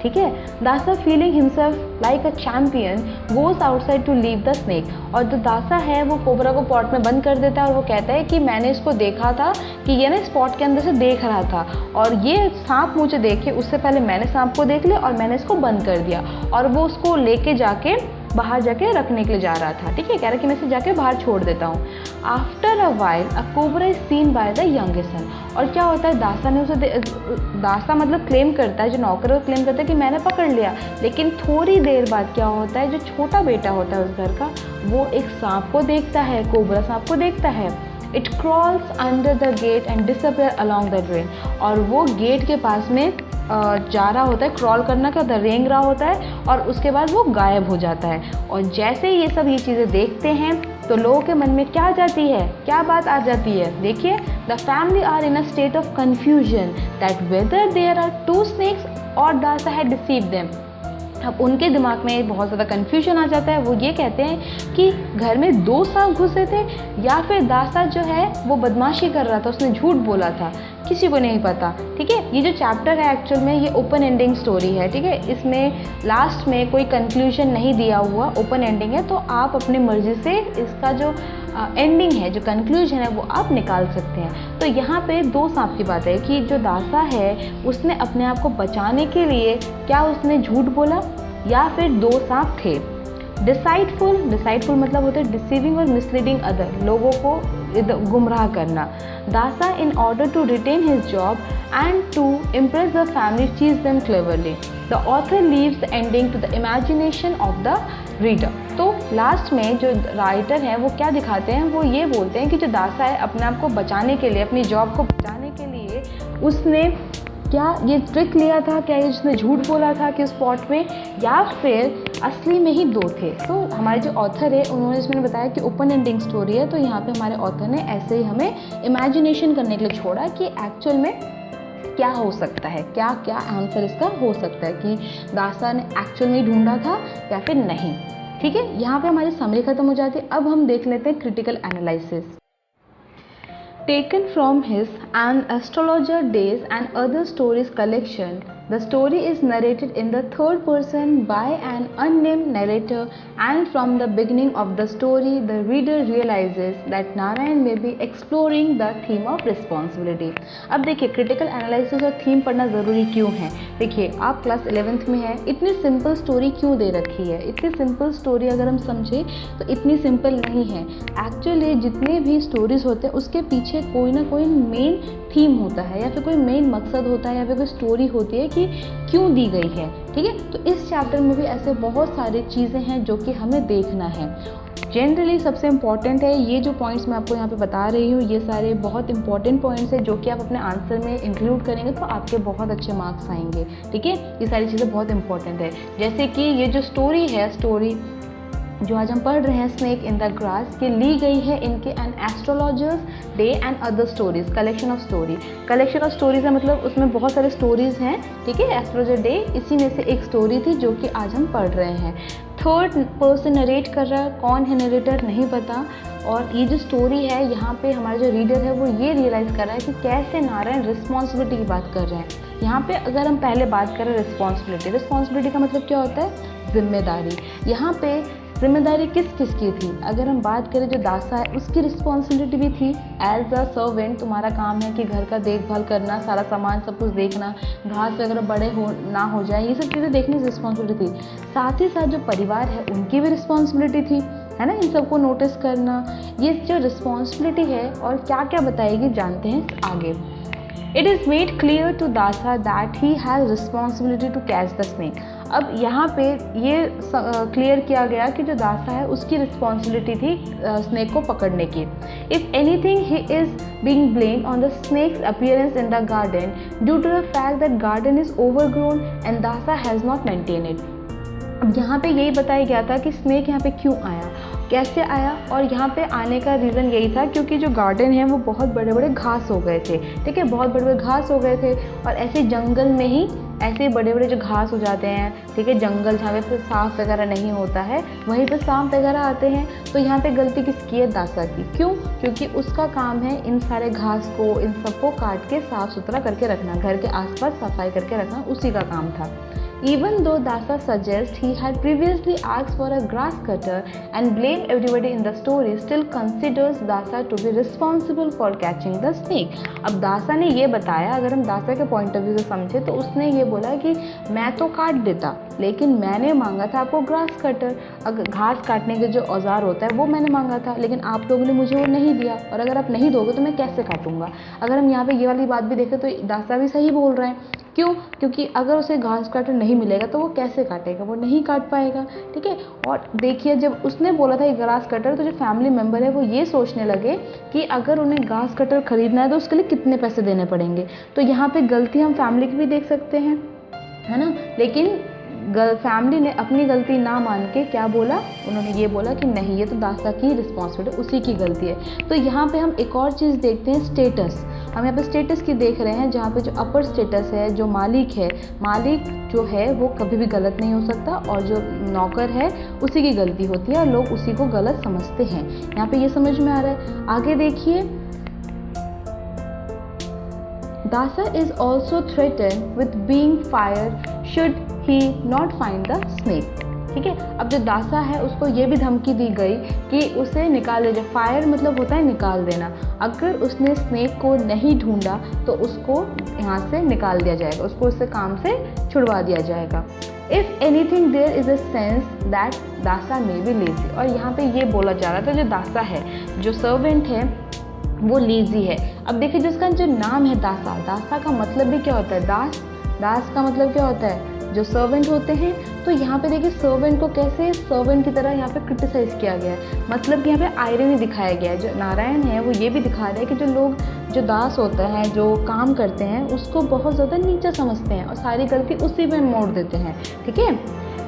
A: ठीक है। Dasa feeling himself like a champion goes outside to leave the snake. और जो दासा है वो कोबरा को पॉट में बंद कर देता है और वो कहता है कि मैंने इसको देखा था कि ये ना इस पॉट के अंदर से देख रहा था और ये सांप मुझे देखे उससे पहले मैंने सांप को देख लिया और मैंने इसको बंद कर दिया। और वो उसको लेके जाके बाहर जाके रखने के लिए जा रहा था, ठीक है, कह रहा कि मैं इसे जाके बाहर छोड़ देता हूँ। After a while a cobra is seen by the youngest son. और क्या होता है, दासा ने उसे दासा मतलब क्लेम करता है, जो नौकर है वो क्लेम करता है कि मैंने पकड़ लिया, लेकिन थोड़ी देर बाद क्या होता है, जो छोटा बेटा होता है उस घर का, वो एक सांप को देखता है, कोबरा सांप को देखता है। It crawls under the gate and disappear along the drain. और वो गेट के पास में जा रहा होता है, क्रॉल करना क्या होता है, रेंग रहा होता है, और उसके बाद वो गायब हो जाता है। और जैसे ही ये सब ये चीज़ें देखते हैं तो लोगों के मन में क्या आ जाती है, क्या बात आ जाती है, देखिए, the family are in a state of confusion that whether there are two snakes और दासा हैड डिसीव्ड देम। अब उनके दिमाग में बहुत ज़्यादा कन्फ्यूजन आ जाता है, वो ये कहते हैं कि घर में 2 सांप घुसे थे या फिर दासा जो है वो बदमाशी कर रहा था, उसने झूठ बोला था, किसी को नहीं पता, ठीक है। ये जो चैप्टर है एक्चुअल में ये ओपन एंडिंग स्टोरी है, ठीक है, इसमें लास्ट में कोई कंक्लूजन नहीं दिया हुआ, ओपन एंडिंग है, तो आप अपनी मर्जी से इसका जो एंडिंग है, जो कंक्लूजन है, वो आप निकाल सकते हैं। तो यहाँ पे 2 सांप की बात है कि जो दासा है उसने अपने आप को बचाने के लिए क्या उसने झूठ बोला या फिर 2 सांप थे। डिसाइडफुल मतलब होता है डिसीविंग और मिसलीडिंग अदर, लोगों को गुमराह करना। Dasa in order to retain his job and to impress the family चीज them cleverly. The author leaves the ending to the imagination of the reader. तो लास्ट में जो राइटर हैं वो क्या दिखाते हैं, वो ये बोलते हैं कि जो दासा है अपने आप को बचाने के लिए, अपनी जॉब को बचाने के लिए उसने क्या ये ट्रिक लिया था, क्या ये उसने झूठ बोला था कि उस स्पॉट में, या फिर असली में ही 2 थे। तो हमारे जो ऑथर है उन्होंने इसमें बताया कि ओपन एंडिंग स्टोरी है, तो यहाँ पे हमारे ऑथर ने ऐसे ही हमें इमेजिनेशन करने के लिए छोड़ा कि एक्चुअल में क्या हो सकता है, क्या क्या आंसर इसका हो सकता है कि दासा ने एक्चुअल में ढूंढा था या फिर नहीं, ठीक है। यहाँ पे हमारी समरी खत्म हो जाती है। अब हम देख लेते हैं critical analysis. Taken from his An Astrologer Days and Other Stories collection, the story is narrated in the third person by an unnamed narrator, and from the beginning of the story, the reader realizes that Narayan may be exploring the theme of responsibility। अब देखिए critical analysis और theme पढ़ना ज़रूरी क्यों है। देखिए आप class 11th में हैं, इतनी सिंपल स्टोरी क्यों दे रखी है। इतनी सिंपल स्टोरी अगर हम समझें तो इतनी सिंपल नहीं है। एक्चुअली जितने भी स्टोरीज होते हैं उसके पीछे कोई ना कोई मेन थीम होता है या फिर कोई मेन मकसद होता है या फिर कोई स्टोरी होती है कि क्यों दी गई है, ठीक है। तो इस चैप्टर में भी ऐसे बहुत सारी चीज़ें हैं जो कि हमें देखना है। जनरली सबसे इम्पॉर्टेंट है ये जो पॉइंट्स मैं आपको यहाँ पे बता रही हूँ, ये सारे बहुत इंपॉर्टेंट पॉइंट्स हैं जो कि आप अपने आंसर में इंक्लूड करेंगे तो आपके बहुत अच्छे मार्क्स आएंगे, ठीक है। ये सारी चीज़ें बहुत इंपॉर्टेंट है। जैसे कि ये जो स्टोरी है, स्टोरी जो आज हम पढ़ रहे हैं स्नेक इन द ग्रास, की ली गई है इनके an astrologer's day and other stories, collection of story. Collection of stories है मतलब उसमें बहुत सारे स्टोरीज हैं, ठीक है। एस्ट्रोलॉजर डे इसी में से एक स्टोरी थी जो कि आज हम पढ़ रहे हैं। थर्ड पर्सन नरेट कर रहा है, कौन है नरेटर नहीं पता। और ये जो स्टोरी है यहाँ पे हमारा जो रीडर है वो ये रियलाइज़ कर रहा है कि कैसे नारायण रिस्पॉन्सिबिलिटी की बात कर रहे हैं। यहाँ पे अगर हम पहले बात करें रिस्पॉन्सिबिलिटी का मतलब क्या होता है, जिम्मेदारी। यहाँ पे जिम्मेदारी किस किस की थी? अगर हम बात करें जो दासा है उसकी रिस्पॉन्सिबिलिटी भी थी एज अ सर्वेंट, तुम्हारा काम है कि घर का देखभाल करना, सारा सामान सब कुछ देखना, घास वगैरह बड़े हो ना हो जाए, ये सब चीज़ें देखने की रिस्पॉन्सिबिलिटी थी। साथ ही साथ जो परिवार है उनकी भी रिस्पॉन्सिबिलिटी थी, है ना, इन सबको नोटिस करना। ये जो रिस्पॉन्सिबिलिटी है और क्या क्या बताएगी जानते हैं आगे। It is made clear to Dasa that he has responsibility to catch the snake. अब यहाँ पे ये क्लियर किया गया कि जो दासा है उसकी रिस्पॉन्सिबिलिटी थी स्नेक को पकड़ने की। If anything he is being blamed on the snake's appearance in the garden due to the fact that garden is overgrown and Dasa has not maintain it. अब यहाँ पे यही बताया गया था कि स्नेक यहाँ पे क्यों आया, कैसे आया, और यहाँ पे आने का रीज़न यही था क्योंकि जो गार्डन है वो बहुत बड़े बड़े घास हो गए थे, ठीक है, बहुत बड़े बड़े घास हो गए थे। और ऐसे जंगल में ही ऐसे बड़े बड़े जो घास हो जाते हैं, ठीक है, जंगल जहाँ पे सांप वगैरह नहीं होता है वहीं पे सांप वगैरह आते हैं। तो यहाँ पे गलती किसकी है? दासा की। क्यों? क्योंकि उसका काम है इन सारे घास को, इन सबको काट के साफ़ सुथरा करके रखना, घर के आसपास सफाई करके रखना उसी का काम था। Even though Dasa suggests he had previously asked for a grass cutter and blamed everybody in the story, still considers Dasa to be responsible for catching the snake. अब दासा ने ये बताया, अगर हम दासा के पॉइंट ऑफ व्यू से समझे तो उसने ये बोला कि मैं तो काट देता लेकिन मैंने मांगा था आपको ग्रास कटर, अगर घास काटने के जो औजार होता है वो मैंने मांगा था, लेकिन आप लोगों ने मुझे वो नहीं दिया, और अगर आप नहीं दोगे तो मैं कैसे काटूंगा। अगर हम यहाँ पे ये वाली बात भी देखें तो दासा भी सही बोल रहे हैं। क्यों? क्योंकि अगर उसे घास काटर नहीं मिलेगा तो वो कैसे काटेगा, वो नहीं काट पाएगा, ठीक है। और देखिए जब उसने बोला था ग्रास कटर तो जो फैमिली मेम्बर है वो ये सोचने लगे कि अगर उन्हें घास कटर खरीदना है तो उसके लिए कितने पैसे देने पड़ेंगे। तो यहाँ पे गलती हम फैमिली की भी देख सकते हैं, है ना। लेकिन फैमिली ने अपनी गलती ना मान के क्या बोला, उन्होंने ये बोला कि नहीं ये तो दासा की रिस्पॉन्सिबिलिटी, उसी की गलती है। तो यहाँ पे हम एक और चीज़ देखते हैं, स्टेटस। हम यहाँ पे स्टेटस की देख रहे हैं जहाँ पे जो अपर स्टेटस है, जो मालिक है, मालिक जो है वो कभी भी गलत नहीं हो सकता, और जो नौकर है उसी की गलती होती है और लोग उसी को गलत समझते हैं। यहाँ पे ये समझ में आ रहा है। आगे देखिए, दासा is also threaten with being fired should he not find the snake, ठीक है। अब जो दासा है उसको ये भी धमकी दी गई कि उसे निकाल दिया जाए। फायर मतलब होता है निकाल देना। अगर उसने स्नेक को नहीं ढूंढा तो उसको यहाँ से निकाल दिया जाएगा, उसको उससे काम से छुड़वा दिया जाएगा। If anything there is a sense that Dasa may be lazy. और यहाँ पे ये बोला जा रहा था जो दासा है, जो सर्वेंट है वो लेजी है। अब देखिए जिसका जो नाम है दासा, दासा का मतलब भी क्या होता है? दास का मतलब क्या होता है? जो सर्वेंट होते हैं। तो यहाँ पे देखिए सर्वेंट को कैसे सर्वेंट की तरह यहाँ पे क्रिटिसाइज किया गया है, मतलब कि यहाँ पे आयरनी दिखाया गया है। जो नारायण है वो ये भी दिखा रहे हैं कि जो लोग, जो दास होते हैं, जो काम करते हैं, उसको बहुत ज़्यादा नीचा समझते हैं और सारी गलती उसी में मोड़ देते हैं, ठीक है।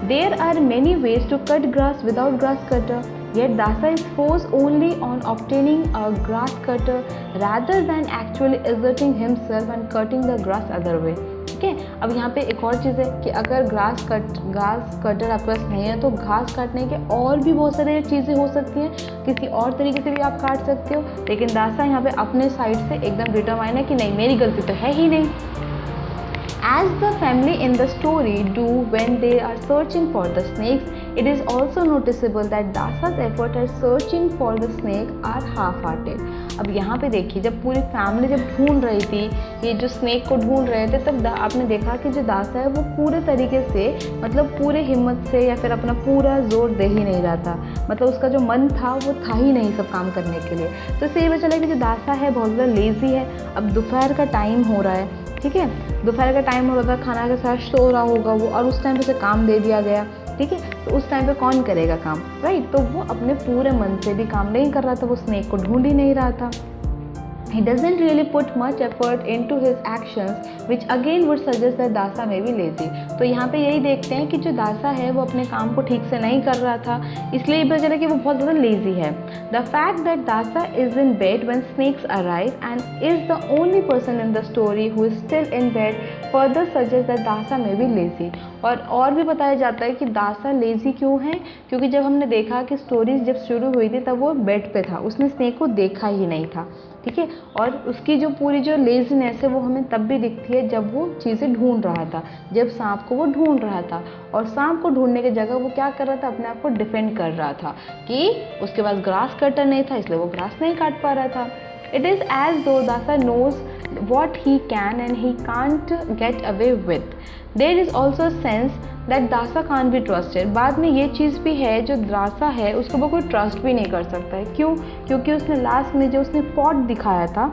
A: There are many ways to cut grass without grass cutter, yet Dasa is forced only on obtaining a grass cutter rather than actually exerting himself and cutting the grass other way, ठीक है। अब यहाँ पे एक और चीज़ है कि अगर घास कटर आपके पास नहीं है तो घास काटने के और भी बहुत सारी चीज़ें हो सकती हैं, किसी और तरीके से भी आप काट सकते हो, लेकिन दासा यहाँ पे अपने साइड से एकदम डिटरमाइन है कि नहीं मेरी गलती तो है ही नहीं। As the family in the story do when they are searching for the snakes, it is also noticeable that Dasa's effort at searching for the snake are half-hearted. अब यहाँ पे देखिए जब पूरी फैमिली जब ढूंढ रही थी, ये जो स्नेक को ढूंढ रहे थे, तब आपने देखा कि जो दासा है वो पूरे तरीके से, मतलब पूरे हिम्मत से या फिर अपना पूरा जोर दे ही नहीं रहा था, मतलब उसका जो मन था वो था ही नहीं सब काम करने के लिए। तो इससे ये पता चला कि जो दासा है बहुत ज़्यादा लेज़ी है। अब दोपहर का टाइम हो रहा है, ठीक है, दोपहर का टाइम हो रहा था, खाना के साथ सो रहा होगा वो, और उस टाइम पे उसे काम दे दिया गया, ठीक है। तो उस टाइम पे कौन करेगा काम, राइट। तो वो अपने पूरे मन से भी काम नहीं कर रहा था, वो स्नेक को ढूंढ ही नहीं रहा था। He doesn't really put much effort into his actions, which again would suggest that Dasa may be lazy. तो यहाँ पे यही देखते हैं कि जो दासा है वो अपने काम को ठीक से नहीं कर रहा था, इसलिए ये पता चला कि वो बहुत ज़्यादा लेजी है। The fact that Dasa is in bed when snakes arrive and is the only person in the story who is still in bed further suggests that Dasa may be lazy. और भी बताया जाता है कि दासा lazy क्यों है, क्योंकि जब हमने देखा कि स्टोरीज जब शुरू हुई थी तब वो बेड पे था, उसने स्नेक को देखा ही नहीं था, ठीक है। और उसकी जो पूरी जो लेज़ीनेस है वो हमें तब भी दिखती है जब वो चीज़ें ढूंढ रहा था, जब सांप को वो ढूंढ रहा था, और सांप को ढूंढने की जगह वो क्या कर रहा था, अपने आप को डिफेंड कर रहा था कि उसके पास ग्रास कटर नहीं था, इसलिए वो ग्रास नहीं काट पा रहा था। इट इज़ एज दो दासा knows what he can and he can't get away with. There is also a sense that दासा can't be trusted. बाद में ये चीज़ भी है, जो दासा है उसको वो कोई ट्रस्ट भी नहीं कर सकता है। क्यों? क्योंकि उसने लास्ट में जो उसने पॉट दिखाया था,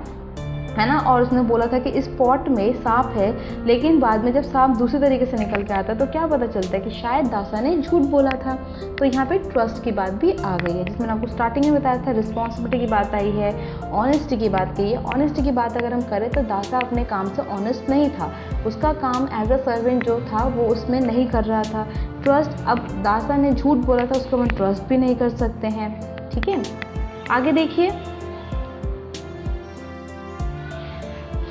A: है ना, और उसने बोला था कि इस पॉट में सांप है, लेकिन बाद में जब सांप दूसरी तरीके से निकल के आता तो क्या पता चलता है कि शायद दासा ने झूठ बोला था। तो यहाँ पे ट्रस्ट की बात भी आ गई है, जिसमें आपको स्टार्टिंग में बताया था रिस्पॉन्सिबिलिटी की बात आई है, ऑनेस्टी की बात कही है। ऑनेस्टी की बात अगर हम करें तो दासा अपने काम से ऑनेस्ट नहीं था, उसका काम एज अ सर्वेंट जो था वो उसमें नहीं कर रहा था। ट्रस्ट, अब दासा ने झूठ बोला था, उसको हम ट्रस्ट भी नहीं कर सकते हैं, ठीक है। आगे देखिए,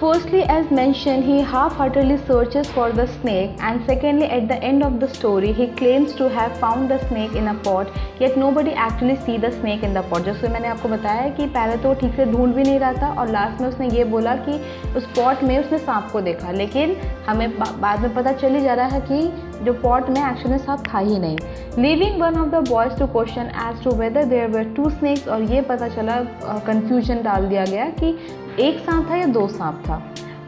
A: firstly, as mentioned, he half-heartedly searches for the snake, and secondly, at the end of the story, he claims to have found the snake in a pot, yet nobody actually see the snake in the pot. जैसे मैंने आपको बताया कि पहले तो ठीक से ढूंढ भी नहीं रहा था, और लास्ट में उसने ये बोला कि उस पॉट में उसने सांप को देखा, लेकिन हमें बाद में पता चल ही जा रहा है कि जो पॉट में एक्चुअली सांप था ही नहीं। Leaving one of the boys to question as to whether there were two snakes, और ये पता चला, कन्फ्यूजन डाल दिया गया कि एक सांप था या दो सांप था।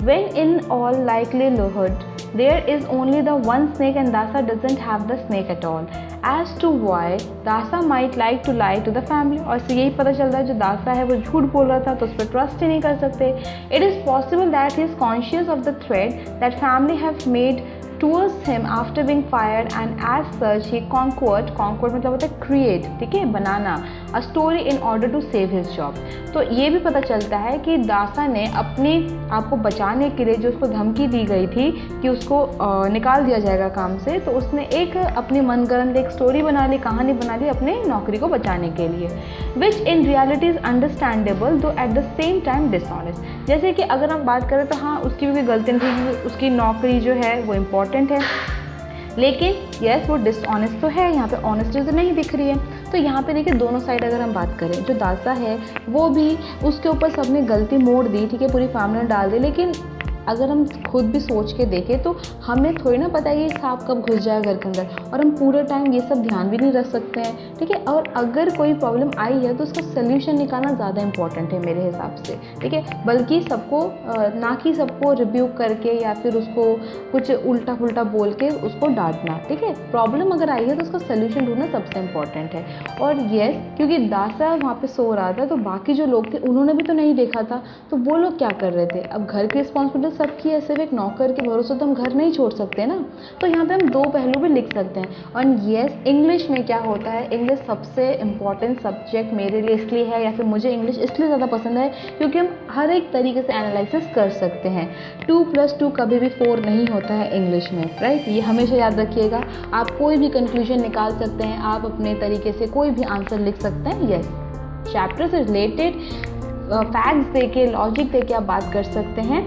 A: When in all likelihood there is only the one snake and Dasa doesn't have the snake at all. As to why Dasa might like to lie to the family, और इससे यही पता चल रहा है जो दासा है वो झूठ बोल रहा था, तो उस पर ट्रस्ट ही नहीं कर सकते। It is possible that he is conscious of the threat that family have made towards him after being fired, and as such he conquered मतलब होता है create, ठीक है, बनाना, a story in order to save his job। तो ये भी पता चलता है कि दासा ने अपने आप को बचाने के लिए, जो उसको धमकी दी गई थी कि उसको निकाल दिया जाएगा काम से, तो उसने एक अपनी मनगढ़ंत एक स्टोरी बना ली, कहानी बना ली अपने नौकरी को बचाने के लिए, विच इन रियलिटी इज़ अंडरस्टैंडेबल दो at the same time dishonest. जैसे कि अगर हम बात करें तो हाँ, उसकी भी गलती थी, उसकी नौकरी जो है वो इम्पॉर्टेंट है, लेकिन यस वो डिसऑनेस्ट तो है, यहाँ पे ऑनेस्टी तो नहीं दिख रही है। तो यहाँ पे देखिए, दोनों साइड अगर हम बात करें, जो दासा है वो भी, उसके ऊपर सबने गलती मोड़ दी, ठीक है, पूरी फैमिली ने डाल दी, लेकिन अगर हम खुद भी सोच के देखें तो हमें थोड़ी ना पता है कि सांप कब घुस जाए घर के अंदर, और हम पूरे टाइम ये सब ध्यान भी नहीं रख सकते हैं, ठीक है। और अगर कोई प्रॉब्लम आई है तो उसका सोल्यूशन निकालना ज़्यादा इंपॉर्टेंट है मेरे हिसाब से, ठीक है, बल्कि सबको ना कि सबको रिब्यूक करके या फिर उसको कुछ उल्टा पुल्टा बोल के उसको डांटना, ठीक है। प्रॉब्लम अगर आई है तो उसका सोल्यूशन ढूंढना सबसे इम्पॉर्टेंट है। और येस, क्योंकि दासा वहाँ पे सो रहा था, तो बाकी जो लोग थे उन्होंने भी तो नहीं देखा था, तो वो लोग क्या कर रहे थे। अब घर की रिस्पॉन्सिबिलिटी सबकी है, सिर्फ एक नौकर के भरोसे तो हम घर नहीं छोड़ सकते ना। तो यहाँ पे हम दो पहलू भी लिख सकते हैं। और येस, इंग्लिश में क्या होता है, इंग्लिश सबसे इम्पॉर्टेंट सब्जेक्ट मेरे लिए इसलिए है, या फिर मुझे इंग्लिश इसलिए ज़्यादा पसंद है क्योंकि हम हर एक तरीके से एनालिसिस कर सकते हैं। 2+2 कभी भी 4 नहीं होता है इंग्लिश में, राइट, ये हमेशा याद रखिएगा। आप कोई भी कंक्लूजन निकाल सकते हैं, आप अपने तरीके से कोई भी आंसर लिख सकते हैं। येस, चैप्टर से रिलेटेड फैक्ट्स दे के, लॉजिक दे के आप बात कर सकते हैं,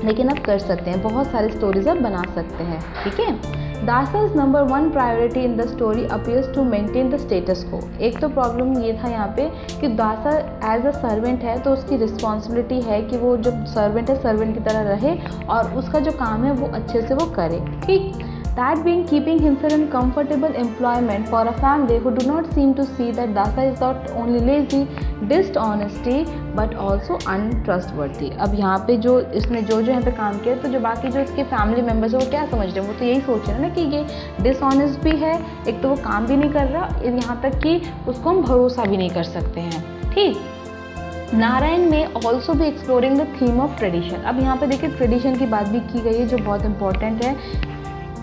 A: लेकिन आप कर सकते हैं, बहुत सारे स्टोरीज आप बना सकते हैं, ठीक है। Dasa's number 1 priority in the story appears to maintain the status quo. एक तो प्रॉब्लम ये था यहाँ पे कि दासा एज अ सर्वेंट है, तो उसकी रिस्पॉन्सिबिलिटी है कि वो जब सर्वेंट है सर्वेंट की तरह रहे और उसका जो काम है वो अच्छे से वो करे, ठीक। That being keeping himself in comfortable employment for a family who do not seem to see that Dasa is not only lazy, dishonesty but also untrustworthy। अब यहाँ पे जो इसने जो यहाँ पे काम किया, तो जो बाकी जो इसके फैमिली मेम्बर्स है वो क्या समझ रहे हैं, वो तो यही सोच रहे हैं ना कि ये डिसऑनेस्ट भी है, एक तो वो काम भी नहीं कर रहा, यहाँ तक कि उसको हम भरोसा भी नहीं कर सकते हैं, ठीक। नारायण में ऑल्सो भी exploring the theme of tradition. अब यहाँ पे देखिए ट्रेडिशन की बात भी की गई है, जो बहुत इंपॉर्टेंट है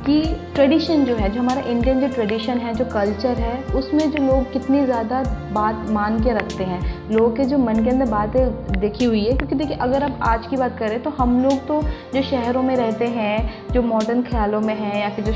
A: कि ट्रेडिशन जो है, जो हमारा इंडियन जो ट्रेडिशन है, जो कल्चर है, उसमें जो लोग कितनी ज़्यादा बात मान के रखते हैं, लोगों के जो मन के अंदर बातें देखी हुई है। क्योंकि देखिए, अगर आप आज की बात करें तो हम लोग तो जो शहरों में रहते हैं, जो मॉडर्न ख्यालों में हैं, या फिर जो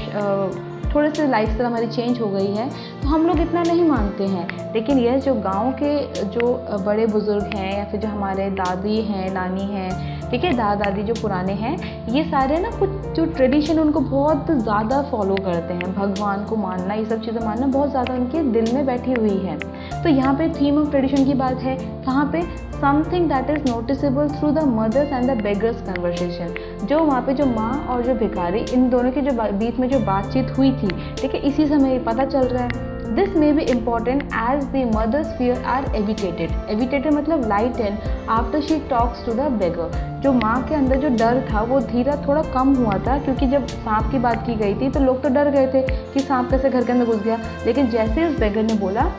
A: थोड़े से लाइफस्टाइल हमारी चेंज हो गई है, तो हम लोग इतना नहीं मानते हैं। लेकिन यह जो गांव के जो बड़े बुज़ुर्ग हैं या फिर जो हमारे दादी हैं, नानी हैं, ठीक है, दादा दादी जो पुराने हैं, ये सारे ना कुछ जो ट्रेडिशन उनको बहुत ज़्यादा फॉलो करते हैं। भगवान को मानना, ये सब चीज़ें मानना बहुत ज़्यादा उनके दिल में बैठी हुई है। तो यहाँ पे थीम ऑफ ट्रेडिशन की बात है, कहाँ पे, something that is noticeable through the mothers and the beggars conversation. जो वहाँ पे जो माँ और जो भिखारी, इन दोनों के जो बीच में जो बातचीत हुई थी, ठीक है, इसी से हमें पता चल रहा है। This may be important as the mother's fear are alleviated. Alleviated मतलब lighten after she talks to the beggar. जो माँ के अंदर जो डर था वो धीरे थोड़ा कम हुआ था, क्योंकि जब सांप की बात की गई थी तो लोग तो डर गए थे कि सांप कैसे घर के अंदर घुस गया। लेकिन जैसे उस बेगर ने बोला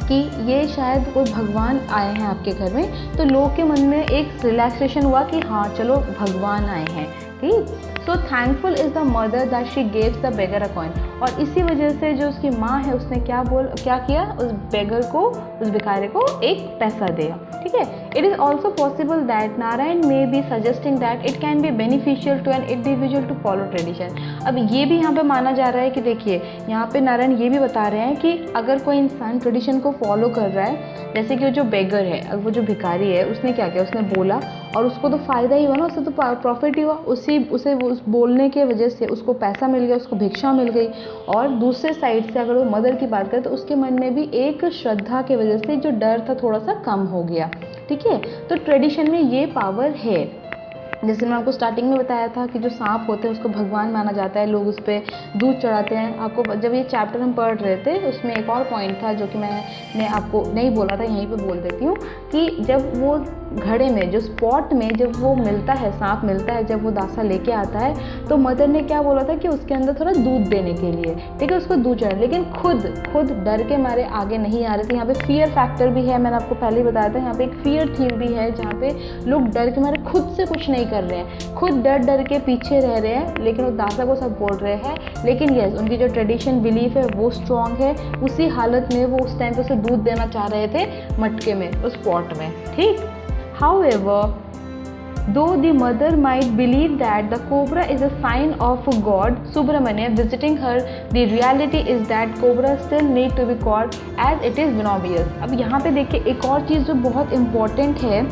A: कि ये शायद कोई भगवान आए हैं आपके घर में, तो लोग के मन में एक रिलैक्सेशन हुआ कि हाँ चलो भगवान आए हैं, ठीक। So thankful is the mother that she गेव्स the beggar a coin. और इसी वजह से जो उसकी माँ है उसने क्या किया, उस बेगर को, उस भिखारी को एक पैसा दिया, ठीक है। It is also possible that Narayan may be suggesting that it can be beneficial to an individual to follow tradition. अब ये भी यहाँ पे माना जा रहा है कि देखिए यहाँ पे नारायण ये भी बता रहे हैं कि अगर कोई इंसान ट्रेडिशन को फॉलो कर रहा है, जैसे कि वो जो बेगर है, अब वो जो भिखारी है, उसने क्या किया, उसने बोला और उसको तो फ़ायदा ही हुआ ना, उससे तो प्रॉफिट ही हुआ, उसे उस बोलने के वजह से उसको पैसा मिल गया, उसको भिक्षा मिल गई। और दूसरे साइड से अगर वो मदर की बात करें तो उसके मन में भी एक श्रद्धा की वजह से जो डर था थोड़ा सा कम हो गया, ठीक है। तो ट्रेडिशन में ये पावर है। जैसे मैं आपको स्टार्टिंग में बताया था कि जो सांप होते हैं उसको भगवान माना जाता है, लोग उस पर दूध चढ़ाते हैं। आपको जब ये चैप्टर हम पढ़ रहे थे उसमें एक और पॉइंट था जो कि मैंने आपको नहीं बोला था, यहीं पे बोल देती हूँ कि जब वो घड़े में, जो स्पॉट में जब वो मिलता है, सांप मिलता है, जब वो दासा लेके आता है, तो मदर ने क्या बोला था कि उसके अंदर थोड़ा दूध देने के लिए, ठीक है, उसको दूध चढ़ा। लेकिन खुद डर के मारे आगे नहीं आ रहे थे। यहाँ पे फियर फैक्टर भी है, मैंने आपको पहले ही बताया था, यहाँ पे एक फियर थीम भी है जहाँ पे लोग डर के मारे खुद से कुछ नहीं कर रहे हैं, खुद डर के पीछे रह रहे हैं, लेकिन वो दासा को सब बोल रहे हैं। लेकिन यस, उनकी जो ट्रेडिशन बिलीफ है वो स्ट्रॉन्ग है। उसी हालत में वो उस टाइम पे उसे दूध देना चाह रहे थे मटके में, उस पॉट में, ठीक। However, though the mother might believe that the cobra is a sign of God Subramanya visiting her, the reality is that cobra still need to be caught as it is venomous। अब यहाँ पे देखिए एक और चीज़ जो बहुत important है,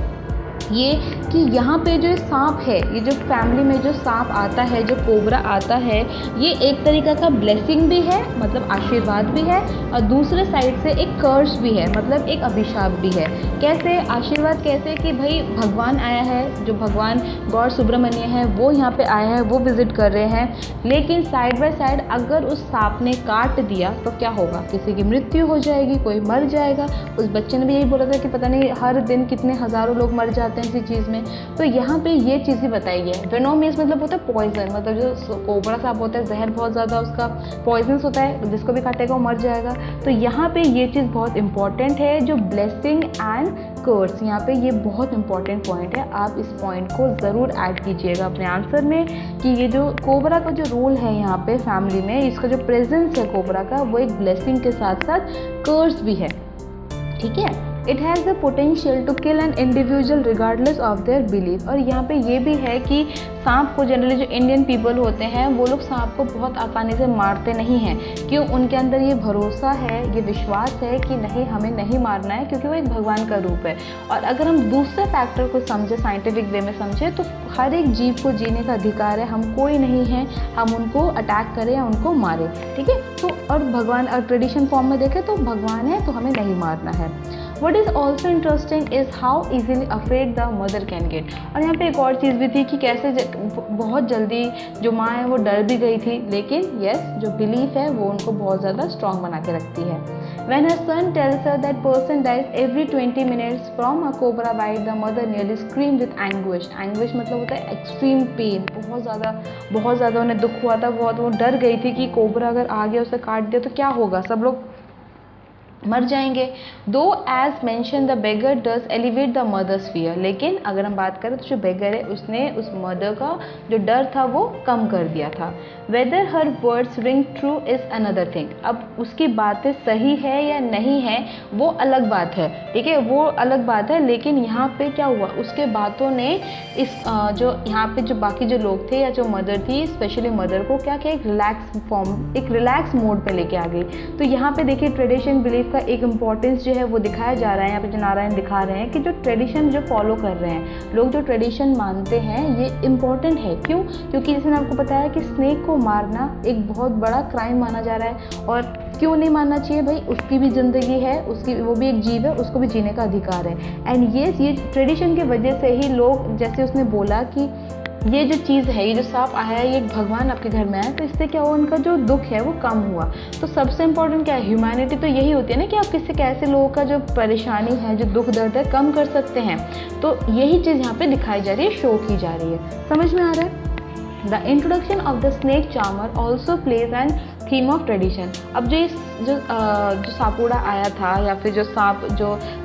A: ये कि यहाँ पे जो सांप है, ये जो फैमिली में जो सांप आता है, जो कोबरा आता है, ये एक तरीका का ब्लेसिंग भी है, मतलब आशीर्वाद भी है, और दूसरे साइड से एक कर्स भी है, मतलब एक अभिशाप भी है। कैसे आशीर्वाद, कैसे कि भाई भगवान आया है, जो भगवान गॉड सुब्रमण्य है वो यहाँ पे आया है, वो विजिट कर रहे हैं। लेकिन साइड बाय साइड अगर उस सांप ने काट दिया तो क्या होगा, किसी की मृत्यु हो जाएगी, कोई मर जाएगा। उस बच्चे ने भी यही बोला था कि पता नहीं हर दिन कितने हज़ारों लोग मर जाते हैं इसी चीज़ में। तो यहाँ पे ये चीज़ ही बताई है। वेनोमियस मतलब होता है पॉइजन, मतलब जो कोबरा सांप होता है जहर बहुत ज़्यादा उसका पॉइजनस होता है, जिसको भी काटेगा वो मर जाएगा। तो यहाँ पे ये चीज़ बहुत इंपॉर्टेंट है, जो ब्लेसिंग एंड कर्स, यहाँ पे ये बहुत इंपॉर्टेंट पॉइंट है। आप इस पॉइंट को ज़रूर ऐड कीजिएगा अपने आंसर में कि ये जो कोबरा का जो रोल है यहाँ पे फैमिली में, इसका जो प्रेजेंस है कोबरा का, वो एक ब्लेसिंग के साथ साथ कर्स भी है, ठीक है। It has the potential to kill an individual regardless of their belief. और यहाँ पे ये भी है कि सांप को जनरली जो इंडियन पीपल होते हैं वो लोग सांप को बहुत आसानी से मारते नहीं हैं। क्यों? उनके अंदर ये भरोसा है, ये विश्वास है कि नहीं, हमें नहीं मारना है, क्योंकि वो एक भगवान का रूप है। और अगर हम दूसरे फैक्टर को समझे, साइंटिफिक वे में समझे, तो हर एक जीव को जीने का अधिकार है। हम कोई नहीं हैं हम उनको अटैक करें या उनको मारें, ठीक है। तो और भगवान ट्रेडिशन फॉर्म में देखें तो भगवान है, तो हमें नहीं मारना है। What is also interesting is how easily afraid the mother can get। और यहाँ पे एक और चीज़ भी थी कि कैसे बहुत जल्दी जो माँ है वो डर भी गई थी, लेकिन यस, जो बिलीफ है वो उनको बहुत ज़्यादा स्ट्रॉन्ग बना के रखती है। When her son tells her that person dies every 20 minutes from a cobra bite, the mother nearly screamed with anguish। Anguish मतलब होता है एक्सट्रीम पेन, बहुत ज़्यादा उन्हें दुख हुआ था, बहुत वो डर गई थी कि कोबरा अगर आ गया उसे काट दिया तो क्या होगा। सब लोग मर जाएंगे। Though as mention the beggar does elevate the mother's fear, लेकिन अगर हम बात करें तो जो बेगर है उसने उस मदर का जो डर था वो कम कर दिया था। Whether her words ring true is another thing, अब उसकी बातें सही है या नहीं है वो अलग बात है, ठीक है, वो अलग बात है। लेकिन यहाँ पे क्या हुआ, उसके बातों ने इस जो यहाँ पे जो बाकी जो लोग थे या जो मदर थी, स्पेशली मदर को क्या किया, एक रिलैक्स मोड पे लेके आ गई। तो यहाँ पे देखिए ट्रेडिशन बिलीफ का एक इम्पॉर्टेंस जो है वो दिखाया जा रहा है। यहाँ पे जो नारायण दिखा रहे हैं कि जो ट्रेडिशन जो फॉलो कर रहे हैं लोग, जो ट्रेडिशन मानते हैं, ये इम्पॉर्टेंट है। क्यों? क्योंकि जैसे मैंने आपको बताया कि स्नेक को मारना एक बहुत बड़ा क्राइम माना जा रहा है। और क्यों नहीं मानना चाहिए भाई, उसकी भी ज़िंदगी है, उसकी, वो भी एक जीव है, उसको भी जीने का अधिकार है। एंड ये ट्रेडिशन की वजह से ही लोग, जैसे उसने बोला कि ये जो चीज़ है, ये जो सांप आया है, ये एक भगवान आपके घर में आया, तो इससे क्या हुआ, उनका जो दुख है वो कम हुआ। तो सबसे इम्पोर्टेंट क्या है, ह्यूमैनिटी तो यही होती है ना कि आप किसी कैसे लोगों का जो परेशानी है, जो दुख दर्द है, कम कर सकते हैं। तो यही चीज़ यहाँ पे दिखाई जा रही है, शो की जा रही है। समझ में आ रहा है? The introduction of the snake charmer also plays an theme of tradition। अब जो सापूड़ा आया था या फिर जो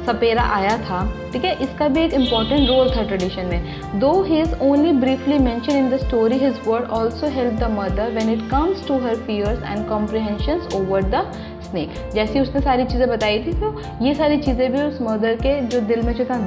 A: सपेरा आया था, ठीक है, इसका भी एक इम्पॉर्टेंट रोल था ट्रेडिशन में। दो ही is only briefly mention in the story, his word also help the mother when it comes to her fears and comprehensions over the snake. जैसे उसने सारी चीज़ें बताई थी, तो ये सारी चीज़ें भी उस मदर के जो दिल में जो था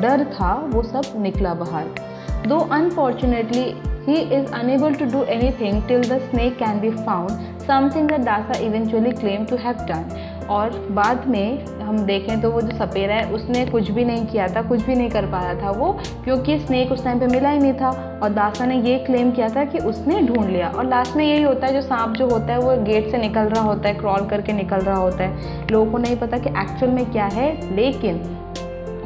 A: डर था, वो सब निकला बाहर। दो unfortunately he is unable to do anything till the snake can be found, something that Dasa eventually claimed to have done। और बाद में हम देखें तो वो जो सपेरा है उसने कुछ भी नहीं किया था, कुछ भी नहीं कर पाया था वो, क्योंकि स्नेक उस टाइम पे मिला ही नहीं था। और दासा ने ये क्लेम किया था कि उसने ढूंढ लिया। और लास्ट में यही होता है, जो सांप जो होता है वो गेट से निकल रहा होता है, क्रॉल करके निकल रहा होता है, लोगों को नहीं पता कि एक्चुअल में क्या है। लेकिन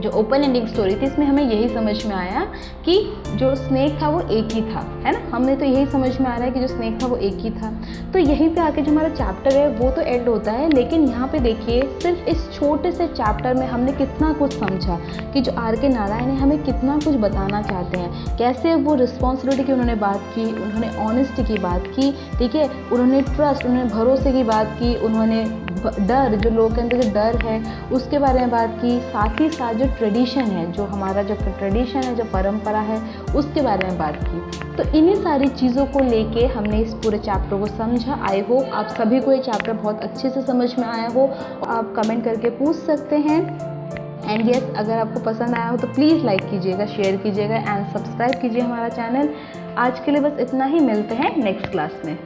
A: जो ओपन एंडिंग स्टोरी थी, इसमें हमें यही समझ में आया कि जो स्नेक था वो एक ही था, है ना। हमने तो यही समझ में आ रहा है कि जो स्नेक था वो एक ही था। तो यहीं पे आके जो हमारा चैप्टर है वो तो एंड होता है। लेकिन यहाँ पे देखिए, सिर्फ इस छोटे से चैप्टर में हमने कितना कुछ समझा कि जो आर के नारायण है हमें कितना कुछ बताना चाहते हैं। कैसे वो रिस्पॉन्सिबिलिटी की उन्होंने बात की, उन्होंने ऑनेस्टी की बात की, ठीक है, उन्होंने ट्रस्ट, उन्होंने भरोसे की बात की, उन्होंने डर, जो लोगों के अंदर जो डर है उसके बारे में बात की, साथ ही साथ जो ट्रेडिशन है, जो हमारा जो ट्रेडिशन है, जो परंपरा है, उसके बारे में बात की। तो इन्हीं सारी चीज़ों को लेके हमने इस पूरे चैप्टर को समझा। आई होप आप सभी को ये चैप्टर बहुत अच्छे से समझ में आया हो। आप कमेंट करके पूछ सकते हैं। एंड यस, अगर आपको पसंद आया हो तो प्लीज़ लाइक कीजिएगा, शेयर कीजिएगा एंड सब्सक्राइब कीजिए हमारा चैनल। आज के लिए बस इतना ही, मिलते हैं नेक्स्ट क्लास में।